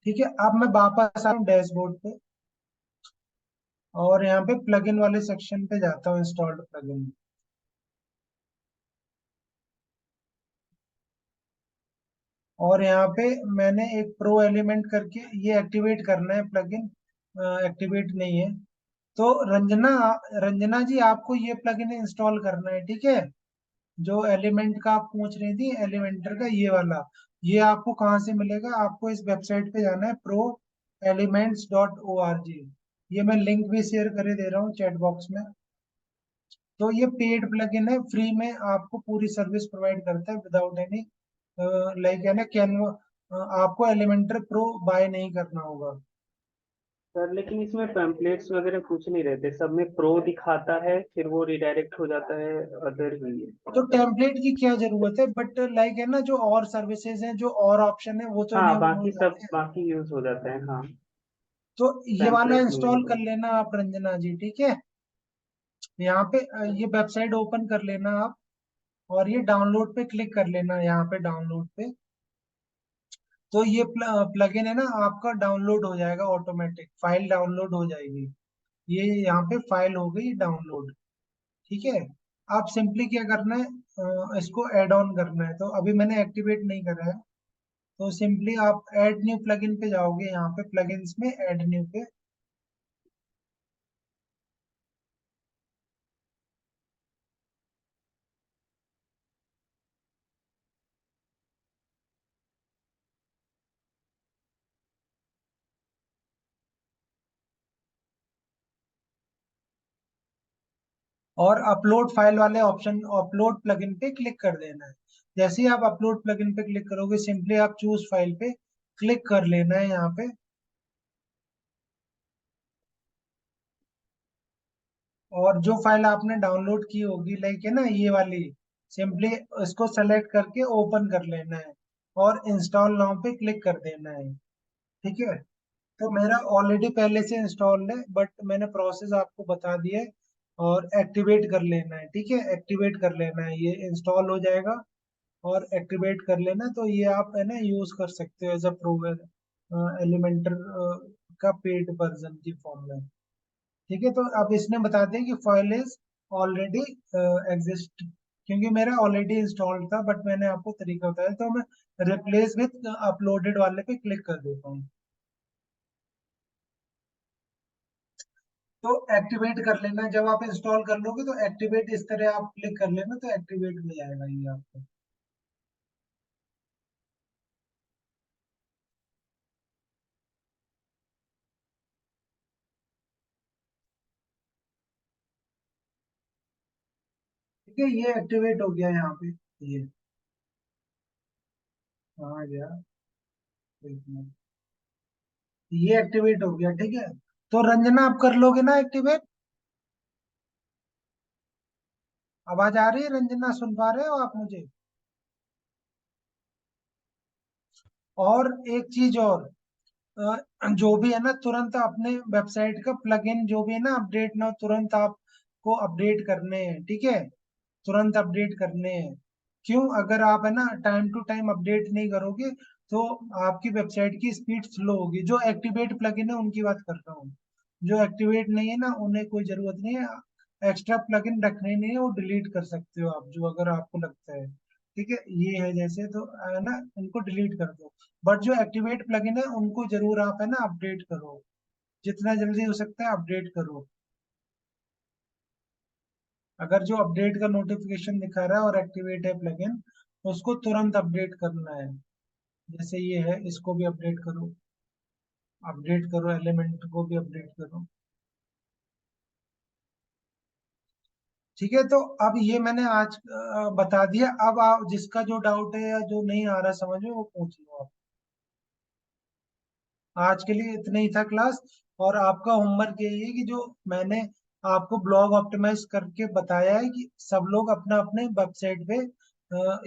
Speaker 1: ठीक है, अब मैं वापस आ रहा हूँ डैशबोर्ड पे, और यहाँ पे प्लगइन वाले सेक्शन पे जाता हूँ, इंस्टॉल्ड प्लगइन। और यहाँ पे मैंने एक प्रो एलिमेंट करके ये एक्टिवेट करना है प्लगइन, एक्टिवेट नहीं है। तो रंजना, रंजना जी आपको ये प्लगइन इंस्टॉल करना है। ठीक है, जो एलिमेंट का आप पूछ रही थी, एलिमेंटर का ये वाला, ये आपको कहाँ से मिलेगा। आपको इस वेबसाइट पे जाना है, proelements.org। ये मैं लिंक भी शेयर करे दे रहा हूँ चैट बॉक्स में। तो ये पेड प्लगइन है, फ्री में आपको पूरी सर्विस प्रोवाइड करता है विदाउट एनी लाइक है ना कैनवा। आपको एलिमेंटर प्रो बाय नहीं करना होगा।
Speaker 3: सर लेकिन इसमें पैम्पलेट्स वगैरह कुछ नहीं रहते, सब में प्रो दिखाता है, फिर वो रिडायरेक्ट हो जाता है अदर ही
Speaker 1: तो टेम्पलेट की क्या जरूरत है, बट लाइक है ना, जो और सर्विसेज हैं, जो और ऑप्शन है, वो तो
Speaker 3: हाँ,
Speaker 1: इनेबल हो
Speaker 3: बाकी सब
Speaker 1: जाते हैं।
Speaker 3: बाकी यूज हो जाते हैं, हाँ।
Speaker 1: तो ये वाला
Speaker 3: पैम्पलेट नहीं
Speaker 1: इंस्टॉल कर
Speaker 3: होगा।
Speaker 1: लेना आप रंजना जी। ठीक है, यहाँ पे ये वेबसाइट ओपन कर लेना आप, और ये डाउनलोड पे क्लिक कर लेना, यहाँ पे डाउनलोड पे। तो ये प्लगइन है ना आपका, डाउनलोड हो जाएगा ऑटोमेटिक, फाइल डाउनलोड हो जाएगी। ये यहाँ पे फाइल हो गई डाउनलोड। ठीक है, आप सिंपली क्या करना है, इसको ऐड ऑन करना है। तो अभी मैंने एक्टिवेट नहीं करा है, तो सिंपली आप ऐड न्यू प्लगइन पे जाओगे, यहाँ पे प्लगइन्स में ऐड न्यू पे। और अपलोड फाइल वाले ऑप्शन, अपलोड प्लगइन पे क्लिक कर देना है। जैसे ही आप अपलोड प्लगइन पे क्लिक करोगे, सिंपली आप चूज फाइल पे क्लिक कर लेना है यहाँ पे। और जो फाइल आपने डाउनलोड की होगी लाइक है ना ये वाली, सिंपली इसको सेलेक्ट करके ओपन कर लेना है, और इंस्टॉल नाउ पे क्लिक कर देना है। ठीक है, तो मेरा ऑलरेडी पहले से इंस्टॉल है, बट मैंने प्रोसेस आपको बता दिया है। और एक्टिवेट कर लेना है। ठीक है, एक्टिवेट कर लेना है, ये इंस्टॉल हो जाएगा। और एक्टिवेट कर लेना, तो ये आप है ना यूज कर सकते हो एज अ प्रोग्राम एलिमेंटर का पेड वर्जन की फॉर्म में। ठीक है, तो अब इसने बता दिया कि फाइल इज ऑलरेडी एग्जिस्ट, क्योंकि मेरा ऑलरेडी इंस्टॉल्ड था, बट मैंने आपको तरीका बताया, तो मैं रिप्लेस विथ अपलोडेड वाले पे क्लिक कर देता हूँ। तो एक्टिवेट कर लेना, जब आप इंस्टॉल कर लोगे तो एक्टिवेट इस तरह आप क्लिक कर लेना, तो एक्टिवेट मिल जाएगा ये आपको। ठीक है, ये एक्टिवेट हो गया यहाँ पे। ये कहाँ गया, एक मिनट। ये एक्टिवेट हो गया। ठीक है, तो रंजना आप कर लोगे ना एक्टिवेट। आवाज आ रही है रंजना, सुन पा रहे हो आप मुझे। और एक चीज और, जो भी है ना, तुरंत अपने वेबसाइट का प्लगइन जो भी है ना अपडेट ना, तुरंत आपको अपडेट करने हैं। ठीक है, तुरंत अपडेट करने हैं। क्यों, अगर आप है ना टाइम टू टाइम अपडेट नहीं करोगे, तो आपकी वेबसाइट की स्पीड स्लो होगी। जो एक्टिवेट प्लगइन है उनकी बात कर रहा हूँ, जो एक्टिवेट नहीं है ना, उन्हें कोई जरूरत नहीं है, एक्स्ट्रा प्लगइन रखने नहीं है, वो डिलीट कर सकते हो आप, जो अगर आपको लगता है। ठीक है, ये है जैसे, तो है ना इनको डिलीट कर दो। बट जो एक्टिवेट प्लगइन है उनको जरूर आप है ना अपडेट करो, जितना जल्दी हो सकता है अपडेट करो। अगर जो अपडेट का नोटिफिकेशन दिखा रहा है और एक्टिवेट है प्लगइन, उसको तुरंत अपडेट करना है। जैसे ये है, इसको भी अपडेट करो, अपडेट करो, एलिमेंट को भी अपडेट करो। ठीक है, तो अब ये मैंने आज बता दिया। अब आप जिसका जो डाउट है या जो नहीं आ रहा समझ में, वो पूछ लो आप। आज के लिए इतना ही था क्लास। और आपका होमवर्क यही है कि जो मैंने आपको ब्लॉग ऑप्टिमाइज करके बताया है, कि सब लोग अपना अपने वेबसाइट पे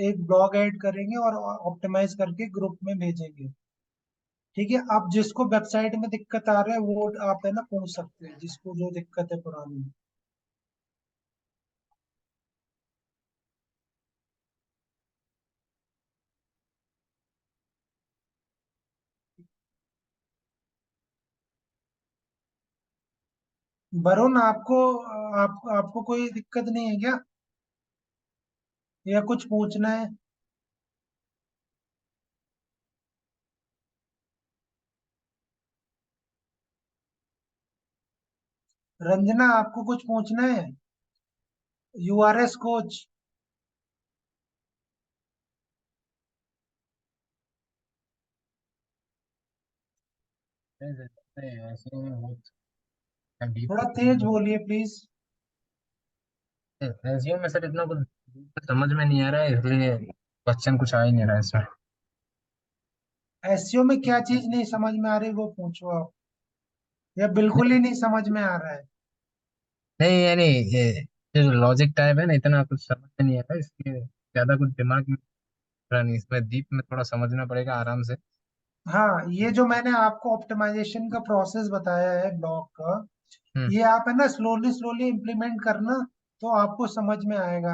Speaker 1: एक ब्लॉग ऐड करेंगे और ऑप्टिमाइज करके ग्रुप में भेजेंगे। ठीक है, आप जिसको वेबसाइट में दिक्कत आ रहा है वो आप है ना पूछ सकते हैं, जिसको जो दिक्कत है पुरानी। वरुण, आपको कोई दिक्कत नहीं है क्या, या कुछ पूछना है? रंजना, आपको कुछ पूछना है? URS coach.
Speaker 4: नहीं सर, नहीं, ऐसे में बहुत डीप
Speaker 1: थोड़ा तेज बोलिए प्लीज।
Speaker 4: एसईओ में सर इतना कुछ deep समझ में नहीं आ रहा है, इसलिए क्वेश्चन कुछ आ ही नहीं रहा है इसमें।
Speaker 1: एसईओ में क्या चीज नहीं समझ में आ रही वो पूछो आप, या बिल्कुल ही
Speaker 4: नहीं
Speaker 1: नहीं समझ में आ रहा है?
Speaker 4: नहीं, यानी ये जो लॉजिक टाइप है ना, इतना कुछ समझ में नहीं आ रहा है, इसलिए ज्यादा कुछ दिमाग में रहा नहीं, इसमें डीप में थोड़ा समझना पड़ेगा आराम से।
Speaker 1: हाँ, ये जो मैंने आपको ऑप्टिमाइजेशन का प्रोसेस बताया है ब्लॉग का,
Speaker 4: हम्म।
Speaker 1: ये आप है ना स्लोली स्लोली इम्प्लीमेंट करना, तो आपको समझ में आएगा।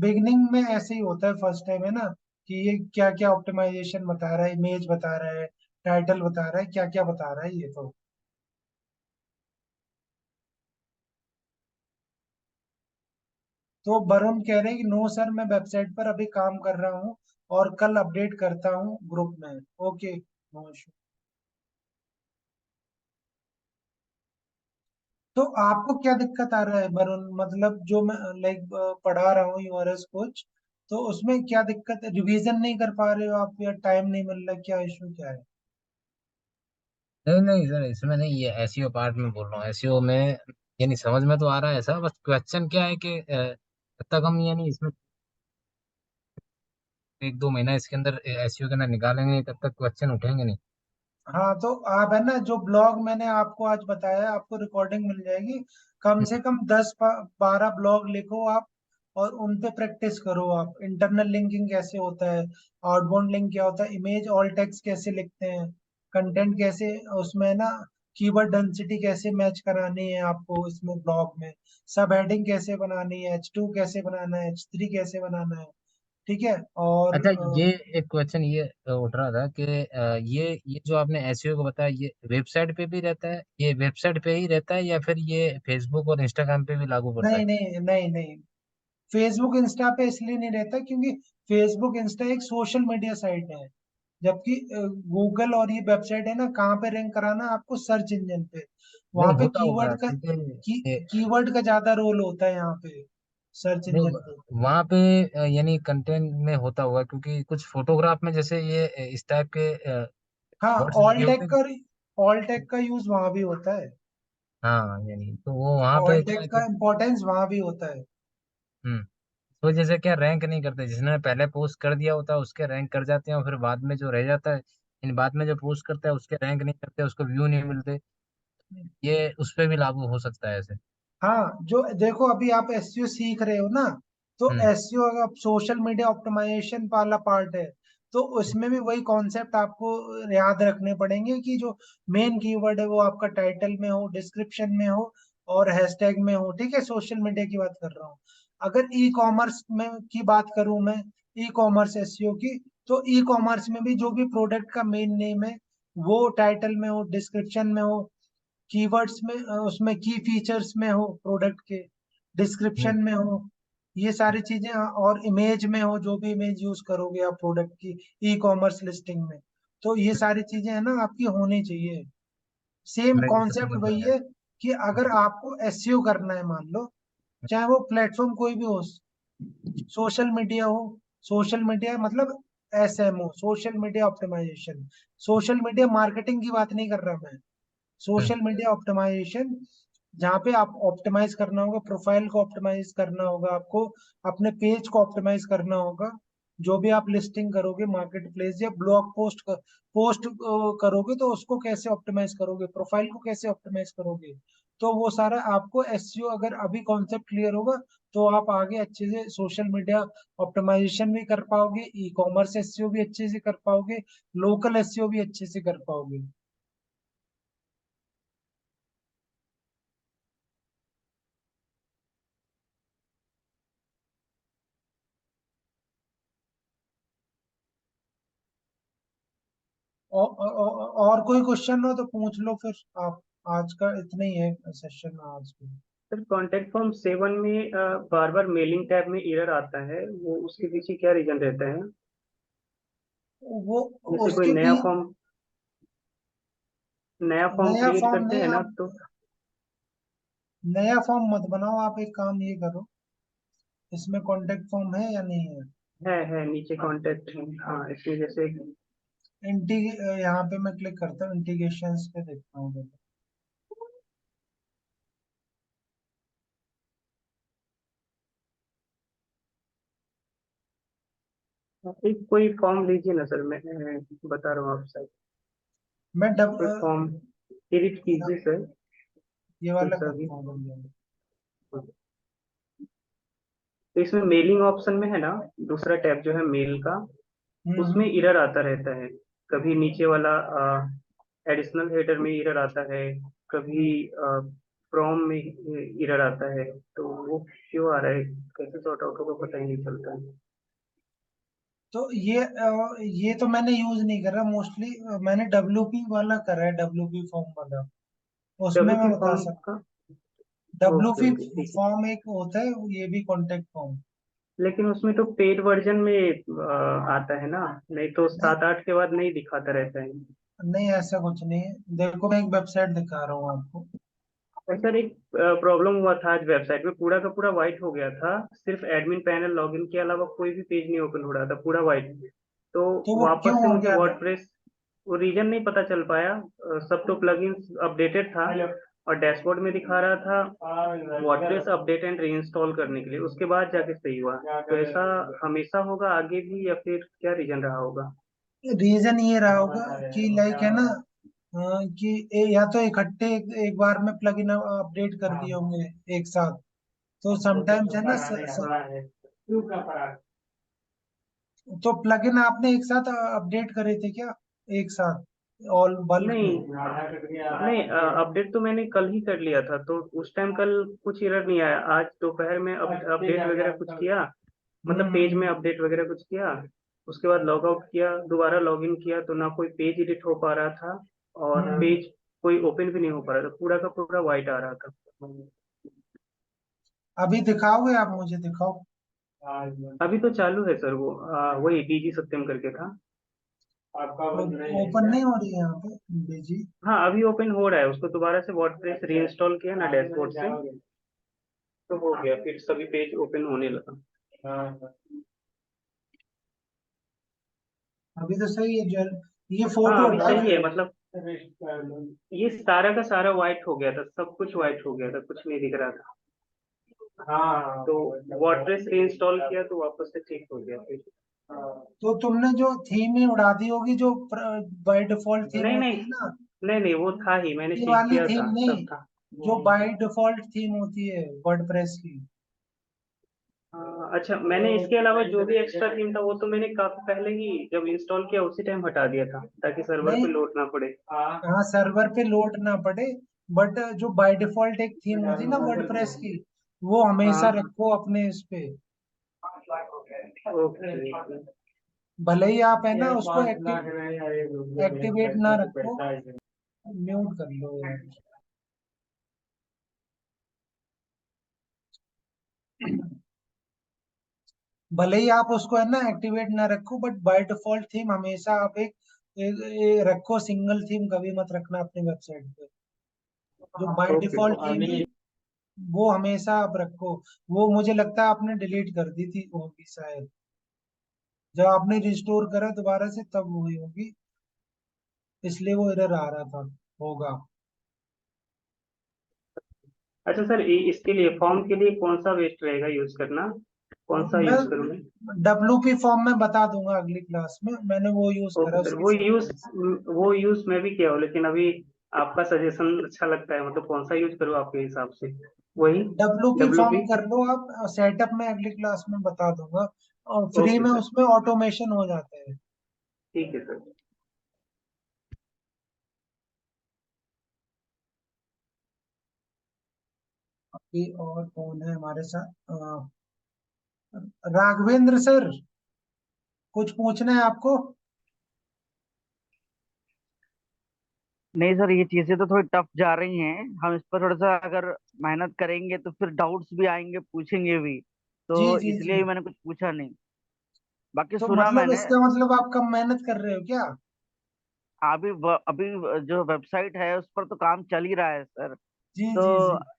Speaker 1: बिगनिंग में ऐसे ही होता है फर्स्ट टाइम, है ना, कि ये क्या क्या ऑप्टिमाइजेशन बता रहा है, इमेज बता रहा है, टाइटल बता रहा है, क्या क्या बता रहा है ये तो वरुण कह रहे हैं कि नो सर, मैं वेबसाइट पर अभी काम कर रहा हूँ और कल अपडेट करता हूँ ग्रुप में। Okay, no issue. तो आपको क्या दिक्कत आ रहा है वरुण, मतलब जो मैं लाइक पढ़ा रहा हूँ यूआरएस कोच, तो उसमें क्या दिक्कत है? रिवीजन नहीं कर पा रहे हो आप, या टाइम नहीं मिल रहा, क्या इशू क्या है?
Speaker 4: नहीं नहीं सर, इसमें नहीं, ये एसईओ पार्ट में बोल रहा हूँ। एसईओ में यानी समझ में तो आ रहा है ऐसा, बस क्वेश्चन क्या है कि जब तक हम यानी इसमें 1-2 महीना इसके अंदर एसईओ के अंदर निकालेंगे नहीं, तब तक क्वेश्चन उठेंगे नहीं।
Speaker 1: हाँ, तो आप है ना जो ब्लॉग मैंने आपको आज बताया, आपको रिकॉर्डिंग मिल जाएगी। कम से कम 10-12 ब्लॉग लिखो आप, और उन पे प्रैक्टिस करो आप। इंटरनल लिंकिंग कैसे होता है, आउटबाउंड लिंक क्या होता है, इमेज ऑल टेक्स्ट कैसे लिखते हैं, कंटेंट कैसे उसमें है ना, कीवर्ड डेंसिटी कैसे मैच करानी है आपको इसमें ब्लॉग में, सब हेडिंग कैसे बनानी है, H2 कैसे बनाना है, H3 कैसे बनाना है। ठीक है, और
Speaker 4: अच्छा, ये एक क्वेश्चन ये उठ रहा था कि ये जो आपने एसईओ को बताया, ये वेबसाइट पे भी रहता है, ये वेबसाइट पे ही रहता है या फिर ये फेसबुक और इंस्टाग्राम पे भी लागू पड़ता है?
Speaker 1: नहीं नहीं नहीं नहीं, फेसबुक इंस्टा पे इसलिए नहीं रहता क्योंकि फेसबुक इंस्टा एक सोशल मीडिया साइट है, जबकि गूगल और ये वेबसाइट है ना, कहाँ पे रैंक कराना है आपको? सर्च इंजन पे। वहां
Speaker 4: नहीं
Speaker 1: पे
Speaker 4: होता होगा
Speaker 1: कीवर्ड का
Speaker 4: क्योंकि
Speaker 1: कीवर्ड का ज्यादा रोल होता है यहाँ पे, सर्च
Speaker 4: नहीं,
Speaker 1: इंजन पे।
Speaker 4: वहाँ पे यानी कंटेंट में होता होगा, क्योंकि कुछ फोटोग्राफ में जैसे ये इस टाइप के
Speaker 1: हाँ,
Speaker 4: वर्ड्स लिखे होते हैं।
Speaker 1: ऑल टैग का यूज वहां भी होता है।
Speaker 4: हाँ, यानी तो वो वहाँ
Speaker 1: ऑल
Speaker 4: पे क्या
Speaker 1: टैग
Speaker 4: है
Speaker 1: का
Speaker 4: कि
Speaker 1: इम्पोर्टेंस वहां भी होता है।
Speaker 4: हम्म, तो जैसे क्या रैंक नहीं करते, जिसने पहले पोस्ट कर दिया होता है उसके रैंक कर जाते हैं, और फिर बाद में जो रह जाता है, इन बाद में जो पोस्ट करता है उसके रैंक नहीं करते, उसको व्यू नहीं मिलते। ये उस पे भी लागू हो सकता है ऐसे।
Speaker 1: हाँ, जो देखो अभी आप एसईओ सीख रहे हो ना, तो
Speaker 4: हम्म।
Speaker 1: एसईओ अब सोशल मीडिया ऑप्टिमाइजेशन वाला पार्ट है, तो उसमें भी वही कॉन्सेप्ट आपको याद रखने पड़ेंगे कि जो मेन कीवर्ड है वो आपका टाइटल में हो, डिस्क्रिप्शन में हो, और हैशटैग में हो। ठीक है, सोशल मीडिया की बात कर रहा हूँ। अगर ई कॉमर्स में की बात करूं मैं, ई कॉमर्स एसईओ की, तो ई कॉमर्स में भी जो भी प्रोडक्ट का मेन नेम है वो टाइटल में हो, डिस्क्रिप्शन में हो, कीवर्ड्स में उसमें की फीचर्स में हो, प्रोडक्ट के
Speaker 4: हम्म।
Speaker 1: डिस्क्रिप्शन में हो, ये सारी चीजें, और इमेज में हो, जो भी इमेज यूज करोगे आप प्रोडक्ट की ई कॉमर्स लिस्टिंग में, तो ये सारी चीजें है ना आपकी होनी चाहिए। सेम
Speaker 4: नहीं, तो
Speaker 1: कॉन्सेप्ट
Speaker 4: समझ
Speaker 1: वही
Speaker 4: आया।
Speaker 1: है कि अगर आपको एसईओ करना है, मान लो चाहे वो प्लेटफॉर्म कोई भी हो, सोशल मीडिया हो, सोशल मीडिया मतलब SMO, social media optimisation. Social media marketing की बात नहीं कर रहा मैं, सोशल मीडिया ऑप्टिमाइजेशन, जहाँ पे आप ऑप्टिमाइज करना होगा, प्रोफाइल को ऑप्टिमाइज करना होगा आपको, अपने पेज को ऑप्टिमाइज करना होगा। जो भी आप लिस्टिंग करोगे मार्केट प्लेस या ब्लॉग पोस्ट करोगे, तो उसको कैसे ऑप्टिमाइज करोगे, प्रोफाइल को कैसे ऑप्टिमाइज करोगे। तो वो सारा आपको SEO अगर अभी कॉन्सेप्ट क्लियर होगा, तो आप आगे अच्छे से सोशल मीडिया ऑप्टिमाइजेशन भी कर पाओगे, ई कॉमर्स SEO भी अच्छे से कर पाओगे, लोकल SEO भी अच्छे से कर पाओगे। और कोई क्वेश्चन हो तो पूछ लो फिर आप। आज का इतना ही है सेशन आज के।
Speaker 3: सर कॉन्टेक्ट फॉर्म 7 में बार बार मेलिंग टैब में एरर आता है, वो उसके पीछे क्या रीजन रहता है?
Speaker 1: वो
Speaker 3: जैसे कोई
Speaker 1: उसके भी
Speaker 3: नया फॉर्म
Speaker 1: नया
Speaker 3: क्रिएट
Speaker 1: फॉर्म
Speaker 3: करते
Speaker 1: नहीं,
Speaker 3: हैं ना,
Speaker 1: आप
Speaker 3: तो
Speaker 1: नया फॉर्म मत बनाओ। आप एक काम ये करो, इसमें कॉन्टेक्ट फॉर्म है या नहीं है?
Speaker 3: है नीचे कॉन्टेक्ट है, हाँ इसमें जैसे
Speaker 1: इंटी यहाँ पे मैं क्लिक करता हूँ, इंटीग्रेशंस पे देखता हूँ।
Speaker 3: एक कोई फॉर्म लीजिए ना सर, मैं बता रहा हूँ आपसे।
Speaker 1: मैं
Speaker 3: कोई फॉर्म एडिट कीजिए सर।
Speaker 1: ये
Speaker 3: कोई
Speaker 1: वाला
Speaker 3: सा भी।
Speaker 1: करता हूँ बढ़िया।
Speaker 3: तो इसमें मेलिंग ऑप्शन में है ना, दूसरा टैब जो है मेल का, उसमें
Speaker 1: हम्म।
Speaker 3: एरर आता रहता है। कभी नीचे वाला एडिशनल हेडर में एरर आता है, कभी फ्रॉम में एरर आता है। तो वो क्यों आ रहा है, कैसे सॉर्ट आउट होगा पता ही नहीं चलता है।
Speaker 1: तो ये तो मैंने यूज नहीं करा मोस्टली। मैंने WP वाला करा है, WP फॉर्म वाला। उसमें मैं
Speaker 3: WP
Speaker 1: बता
Speaker 3: फॉर्म
Speaker 1: सकता
Speaker 3: का।
Speaker 1: हूँ,
Speaker 3: ओके
Speaker 1: WP
Speaker 3: ओके ठीक है।
Speaker 1: फॉर्म एक होता है, ये भी कॉन्टेक्ट फॉर्म।
Speaker 3: लेकिन उसमें तो पेड वर्जन में आता है ना, नहीं तो
Speaker 1: नहीं
Speaker 3: 7-8 के बाद नहीं दिखाता रहता है।
Speaker 1: नहीं, ऐसा कुछ नहीं है। देखो मैं एक वेबसाइट दिखा रहा हूँ आपको।
Speaker 3: और सर एक प्रॉब्लम हुआ था आज, वेबसाइट में पूरा का पूरा वाइट हो गया था, सिर्फ एडमिन पैनल लॉगिन के अलावा कोई भी पेज नहीं ओपन हो रहा था, पूरा वाइट। तो
Speaker 1: तो वो क्यों
Speaker 3: वापस से
Speaker 1: हो
Speaker 3: मुझे
Speaker 1: गया था?
Speaker 3: वर्डप्रेस, वो रीजन नहीं पता चल पाया। सब तो प्लगइन्स अपडेटेड था और डैशबोर्ड में दिखा रहा था वर्डप्रेस अपडेट एंड रीइंस्टॉल करने के लिए, उसके बाद जाके सही हुआ। तो ऐसा हमेशा होगा आगे भी, या फिर क्या रीजन रहा होगा?
Speaker 1: रीजन ये रहा होगा कि लाइक है ना, कि या तो इकट्ठे एक बार में प्लगइन अपडेट कर दिए होंगे एक साथ। तो समटाइम्स है ना तो प्लगइन आपने एक साथ अपडेट करे थे क्या, एक साथ ऑल बल्क
Speaker 3: नहीं
Speaker 1: में?
Speaker 3: नहीं, अपडेट तो मैंने कल ही कर लिया था, तो उस टाइम कल कुछ एरर नहीं आया। आज दोपहर में अपडेट वगैरह कुछ किया, मतलब पेज में
Speaker 1: हम्म।
Speaker 3: अपडेट वगैरह कुछ किया, उसके बाद लॉग आउट किया, दोबारा लॉग इन किया, तो ना कोई पेज एडिट हो पा रहा था और
Speaker 1: हम्म।
Speaker 3: पेज कोई ओपन भी नहीं हो पा रहा था, पूरा का पूरा वाइट आ रहा था।
Speaker 1: अभी दिखाओगे आप मुझे, दिखाओ।
Speaker 3: अभी तो चालू है सर, वो वही डीजी सत्यम करके था।
Speaker 1: ओपन नहीं हो रही है यहाँ पे भेजी।
Speaker 3: हाँ अभी ओपन हो रहा है, उसको दोबारा से वर्डप्रेस रीइंस्टॉल किया ना डैशबोर्ड से, तो हो गया, फिर सभी पेज ओपन होने लगा।
Speaker 1: अभी तो सही है जल। ये
Speaker 3: हाँ
Speaker 1: फोटो
Speaker 3: अभी
Speaker 1: हटा
Speaker 3: सही
Speaker 1: दो।
Speaker 3: है, मतलब ये सारा का सारा वाइट हो गया था, सब कुछ वाइट हो गया था, कुछ नहीं दिख रहा था। हाँ तो वर्डप्रेस रीइंस्टॉल किया तो वापस से ठीक हो गया फिर।
Speaker 1: तो तुमने जो थीम ही उड़ा दी होगी, जो बाय डिफॉल्ट थीम
Speaker 3: नहीं
Speaker 1: होती
Speaker 3: नहीं
Speaker 1: है ना।
Speaker 3: नहीं नहीं, वो था ही, मैंने
Speaker 1: ये
Speaker 3: चेक
Speaker 1: वाली
Speaker 3: किया
Speaker 1: थीम
Speaker 3: था,
Speaker 1: नहीं,
Speaker 3: सब था।
Speaker 1: जो बाय डिफॉल्ट थीम होती है वर्डप्रेस की।
Speaker 3: अच्छा, मैंने इसके अलावा जो भी एक्स्ट्रा थीम था वो तो मैंने काफी पहले ही जब इंस्टॉल किया उसी टाइम हटा दिया था, ताकि सर्वर
Speaker 1: नहीं,
Speaker 3: पे लोड ना पड़े।
Speaker 1: हाँ सर्वर पे लोड ना पड़े, बट जो बाय डिफॉल्ट एक थीम होती है ना वर्डप्रेस की, वो हमेशा
Speaker 3: हाँ
Speaker 1: रखो अपने इस पे।
Speaker 3: ओके।
Speaker 1: भले ही आप है ना उसको एक्टिवेट ना रखो, म्यूट कर लो यार। भले ही आप उसको है ना एक्टिवेट ना रखो, बट बाय डिफॉल्ट थीम हमेशा आप एक रखो। सिंगल थीम कभी मत रखना अपनी वेबसाइट पे। जो by
Speaker 3: okay
Speaker 1: default
Speaker 3: okay.
Speaker 1: Theme है वो हमेशा आप रखो। वो मुझे लगता है आपने डिलीट कर दी थी होगी शायद, जब आपने रिस्टोर करा दोबारा से तब हुई होगी, इसलिए वो एरर आ रहा था, होगा।
Speaker 3: अच्छा सर, इसके लिए फॉर्म के लिए कौन सा बेस्ट रहेगा यूज करना, कौन सा
Speaker 1: मैं
Speaker 3: यूज करूँ मैं?
Speaker 1: WP फॉर्म में बता दूंगा अगली क्लास में, मैंने वो यूज
Speaker 3: ओके
Speaker 1: करा
Speaker 3: सर,
Speaker 1: उसकी
Speaker 3: वो यूज
Speaker 1: सेटिंग्स।
Speaker 3: वो यूज मैं भी किया हूँ, लेकिन अभी आपका सजेशन अच्छा लगता है, मतलब कौन सा यूज करूँ आपके हिसाब से? वही
Speaker 1: WP
Speaker 3: डब्ल्यू
Speaker 1: फॉर्म
Speaker 3: पी
Speaker 1: कर लो आप, सेटअप में अगली क्लास में बता दूंगा। और फ्री
Speaker 3: ओके
Speaker 1: में
Speaker 3: सर,
Speaker 1: उसमें ऑटोमेशन हो जाता है।
Speaker 3: ठीक है सर।
Speaker 1: अभी और कौन है हमारे साथ? राघवेंद्र सर, कुछ पूछना है आपको?
Speaker 5: नहीं सर, ये चीजें तो थोड़ी टफ जा रही हैं। हम इस पर थोड़ा सा अगर मेहनत करेंगे तो फिर डाउट्स भी आएंगे, पूछेंगे भी।
Speaker 1: जी
Speaker 5: तो
Speaker 1: जी
Speaker 5: इसलिए
Speaker 1: जी।
Speaker 5: ही मैंने कुछ पूछा नहीं। बाकी
Speaker 1: तो
Speaker 5: सुना
Speaker 1: मतलब
Speaker 5: मैंने।
Speaker 1: इसका मतलब आप कम मेहनत कर रहे हो क्या?
Speaker 5: अभी जो वेबसाइट है उस पर तो काम चल ही रहा है सर।
Speaker 1: जी
Speaker 5: तो
Speaker 1: जी जी।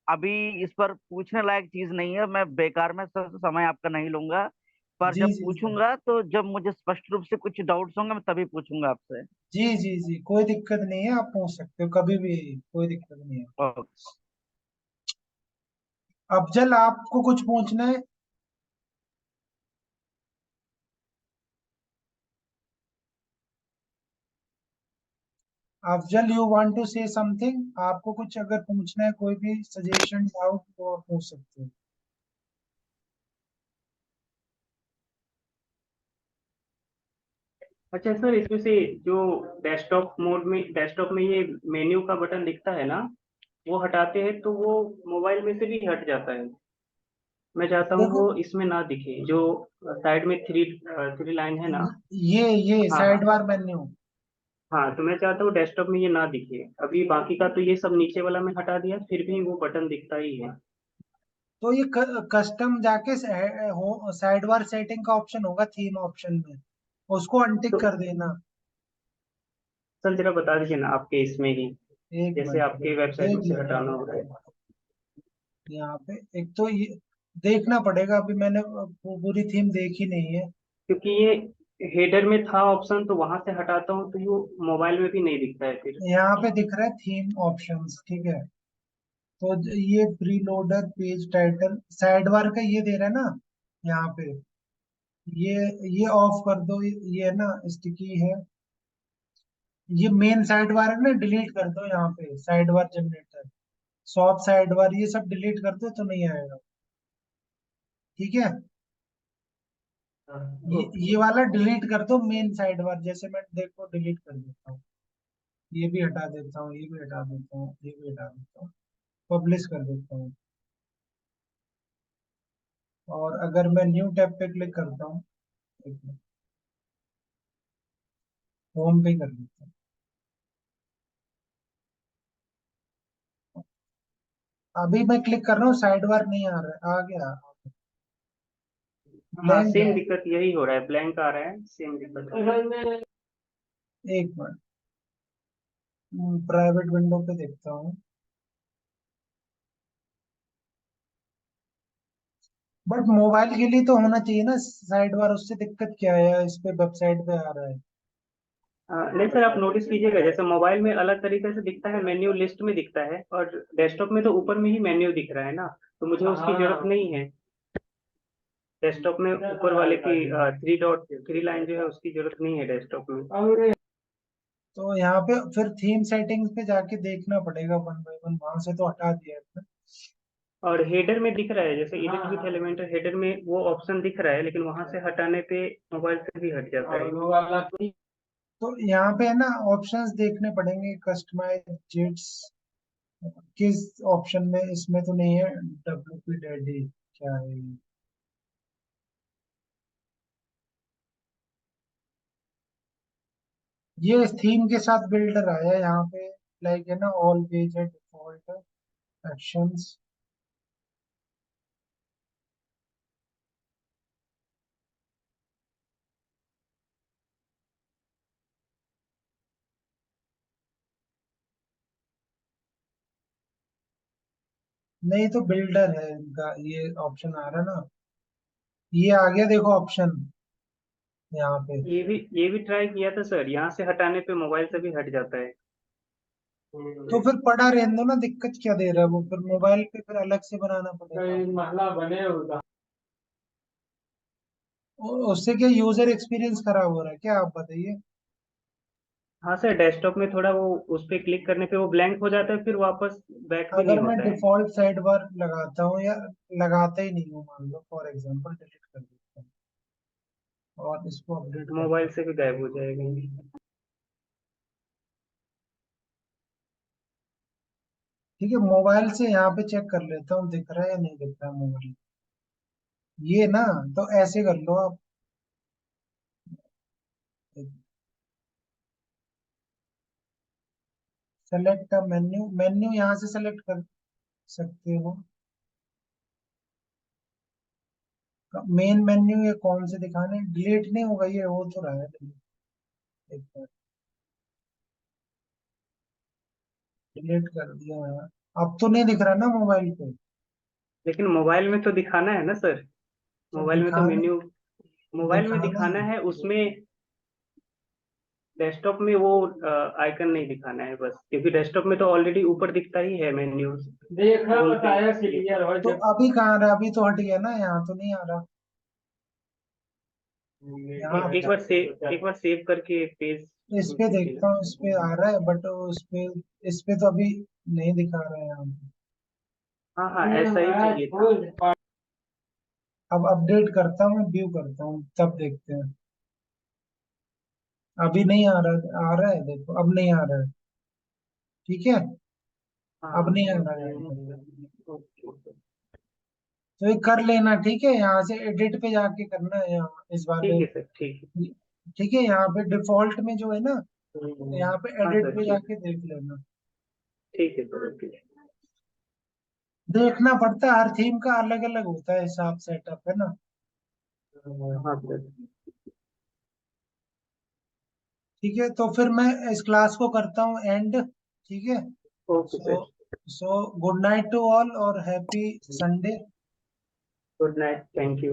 Speaker 5: अभी इस पर पूछने लायक चीज नहीं है। मैं बेकार में सर समय आपका नहीं लूंगा। पर
Speaker 1: जी
Speaker 5: जब
Speaker 1: जी जी।
Speaker 5: पूछूंगा तो जब मुझे स्पष्ट रूप से कुछ डाउट्स होंगे मैं तभी पूछूंगा आपसे।
Speaker 1: जी जी जी, कोई दिक्कत नहीं है, आप पूछ सकते हो कभी भी, कोई दिक्कत नहीं है।
Speaker 5: ओके।
Speaker 1: अफजल, आपको कुछ पूछना है? Afzal, you want to say something? आपको कुछ अगर पूछना है, कोई भी सजेशन डाउट, तो आप पूछ सकते हो।
Speaker 3: अच्छा सर, इसमें से जो डेस्कटॉप में ये मेन्यू का बटन दिखता है ना, वो हटाते हैं तो वो मोबाइल में से भी हट जाता है। मैं चाहता हूँ
Speaker 1: देखो,
Speaker 3: वो इसमें ना दिखे, जो साइड में थ्री थ्री लाइन है ना।
Speaker 1: ये
Speaker 3: हाँ
Speaker 1: साइड
Speaker 3: हाँ।
Speaker 1: बार मेन्यू।
Speaker 3: हाँ, तो मैं चाहता हूँ डेस्कटॉप में ये ना दिखे। अभी बाकी का तो ये सब नीचे वाला में हटा दिया, फिर भी वो बटन दिखता ही है।
Speaker 1: तो ये कस्टम जाके साइड बार सेटिंग का ऑप्शन होगा थीम ऑप्शन में, उसको अनटिक
Speaker 3: तो
Speaker 1: कर देना।
Speaker 3: सर जरा बता दीजिए ना आपके इसमें ही,
Speaker 1: एक
Speaker 3: जैसे
Speaker 1: मिनट
Speaker 3: आपके वेबसाइट
Speaker 1: देख
Speaker 3: में से
Speaker 1: लेना।
Speaker 3: हटाना होता है।
Speaker 1: यहाँ पे एक तो ये देखना पड़ेगा, अभी मैंने पूरी थीम देखी नहीं है।
Speaker 3: क्योंकि ये हेडर में था ऑप्शन, तो वहां से हटाता हूँ तो ये मोबाइल में भी नहीं दिखता है फिर।
Speaker 1: यहाँ पे दिख रहा है थीम ऑप्शंस, ठीक है। तो ये pre loader page title side bar का ये दे रहा है ना यहाँ पे, ये ये ऑफ कर दो, ये है ना स्टिकी है। ये मेन साइड बार है ना, डिलीट कर दो यहाँ पे, side bar generator, shop side bar, ये सब डिलीट कर दो तो नहीं आएगा। ठीक है,
Speaker 3: ओके।
Speaker 1: ये वाला डिलीट कर दो, मेन साइड बार, जैसे मैं देखो डिलीट कर देता हूँ, ये भी हटा देता हूँ, ये भी हटा देता हूँ, ये भी हटा देता हूँ, पब्लिश कर देता हूँ। और अगर मैं न्यू टैब पे क्लिक करता हूँ, होम पे कर देता हूँ, अभी मैं क्लिक कर रहा हूँ, साइड बार नहीं आ रहा है, आ गया,
Speaker 3: हाँ,
Speaker 1: ब्लैंक
Speaker 3: सेम
Speaker 1: है।
Speaker 3: दिक्कत यही हो रहा है, ब्लैंक आ रहा है, सेम दिक्कत हो रहा है।
Speaker 1: एक मिनट, प्राइवेट विंडो पे देखता हूँ। बट मोबाइल के लिए तो होना चाहिए ना साइड बार, उससे दिक्कत क्या है, इस पे वेबसाइट पे आ रहा है।
Speaker 3: नहीं सर, आप नोटिस कीजिएगा, जैसे मोबाइल में अलग तरीके से दिखता है, मेन्यू लिस्ट में दिखता है, और डेस्कटॉप में तो ऊपर में ही मेन्यू दिख रहा है ना, तो मुझे उसकी जरूरत नहीं है। डेस्कटॉप में ऊपर वाले की थ्री डॉट थ्री लाइन जो है उसकी जरूरत नहीं है डेस्कटॉप में।
Speaker 1: तो यहाँ पे फिर थीम सेटिंग्स पे जाके देखना पड़ेगा वन बाय वन, वहां से तो हटा दिया है।
Speaker 3: और हेडर में दिख रहा है, जैसे एडिट विथ एलिमेंटर हेडर में वो ऑप्शन दिख रहा है, लेकिन वहां से हटाने पे मोबाइल से भी हट जाता है।
Speaker 1: तो यहाँ पे है ना ऑप्शंस देखने पड़ेंगे, कस्टमाइज जेट्स किस ऑप्शन में, इसमें तो नहीं है। WP डैडी क्या है ये थीम के साथ बिल्डर आया है यहाँ पे, लाइक है ना, ऑल पेज है, डिफॉल्ट एक्शंस। नहीं तो बिल्डर है इनका, ये ऑप्शन आ रहा है ना, ये आ गया देखो ऑप्शन यहाँ पे।
Speaker 3: ये भी ट्राई किया था सर, यहाँ से हटाने पे मोबाइल से भी हट जाता है।
Speaker 1: तो फिर पड़ा रहने दो ना, दिक्कत क्या दे रहा है वो, फिर मोबाइल पे फिर अलग से बनाना पड़ेगा। उससे क्या यूजर एक्सपीरियंस खराब हो रहा है क्या, आप बताइए।
Speaker 3: हाँ सर, डेस्कटॉप में थोड़ा वो उस पे क्लिक करने पे वो ब्लैंक हो जाता है, फिर वापस बैक भी नहीं
Speaker 1: अगर मैं
Speaker 3: होता है।
Speaker 1: डिफॉल्ट साइड बार लगाता हूँ या लगाता ही नहीं हूँ, मान लो फॉर एग्जांपल डिलीट कर देता हूँ और इसको अपडेट करता
Speaker 3: मोबाइल
Speaker 1: हूँ।
Speaker 3: से भी गायब हो जाएगा।
Speaker 1: ठीक है, मोबाइल से यहाँ पे चेक कर लेता हूँ दिख रहा है या नहीं दिख रहा है मोबाइल, ये ना। तो ऐसे कर लो आप, सेलेक्ट मेन्यू, मेन्यू यहाँ से सेलेक्ट कर सकते हो। मेन मेन्यू ये कौन से दिखाने, डिलीट नहीं होगा, ये हो तो रहा है delete। एक बार डिलीट कर दिया है, अब तो नहीं दिख रहा ना मोबाइल पे।
Speaker 3: लेकिन मोबाइल में तो दिखाना है ना सर,
Speaker 1: तो
Speaker 3: मोबाइल में तो
Speaker 1: दिखाना,
Speaker 3: मेन्यू मोबाइल में
Speaker 1: दिखाना
Speaker 3: दिखाना है, उसमें डेस्कटॉप में वो आइकन नहीं दिखाना है बस, क्योंकि डेस्कटॉप में तो ऑलरेडी ऊपर दिखता ही है मेन्यू। देखा बताया क्लियर हो
Speaker 1: तो अभी कहाँ आ रहा है, अभी तो हट गया ना, यहाँ तो नहीं आ रहा। यहाँ
Speaker 3: एक बार सेव करके पेज
Speaker 1: इस पे देखता हूँ, इस पे आ रहा है बट उस पे, इस पे तो अभी नहीं दिखा रहा है यहाँ पे।
Speaker 3: हाँ हाँ, ऐसा ही चाहिए था।
Speaker 1: अब अपडेट करता हूँ, व्यू करता हूँ, तब देखते हैं। अभी नहीं आ रहा है देखो, अब नहीं आ रहा है। ठीक है, अब
Speaker 3: हाँ
Speaker 1: नहीं आ रहा है यहाँ पे।
Speaker 3: ओके।
Speaker 1: तो ये कर लेना, ठीक है, यहाँ से एडिट पे जाके करना है यहाँ इस वाले।
Speaker 3: ठीक है सर, ठीक है।
Speaker 1: ठीक है, यहाँ पे डिफॉल्ट में जो है ना, यहाँ पे
Speaker 3: हाँ
Speaker 1: एडिट
Speaker 3: सर,
Speaker 1: पे
Speaker 3: ठीक,
Speaker 1: जाके देख लेना।
Speaker 3: ठीक है सर, ओके।
Speaker 1: देखना पड़ता है, हर थीम का अलग अलग होता है हिसाब, सेटअप है ना।
Speaker 3: हाँ सर।
Speaker 1: ठीक है, तो फिर मैं इस क्लास को करता हूँ एंड। ठीक है,
Speaker 3: okay
Speaker 1: so
Speaker 3: sir.
Speaker 1: So good night to all और happy Sunday.
Speaker 3: Good night, thank you.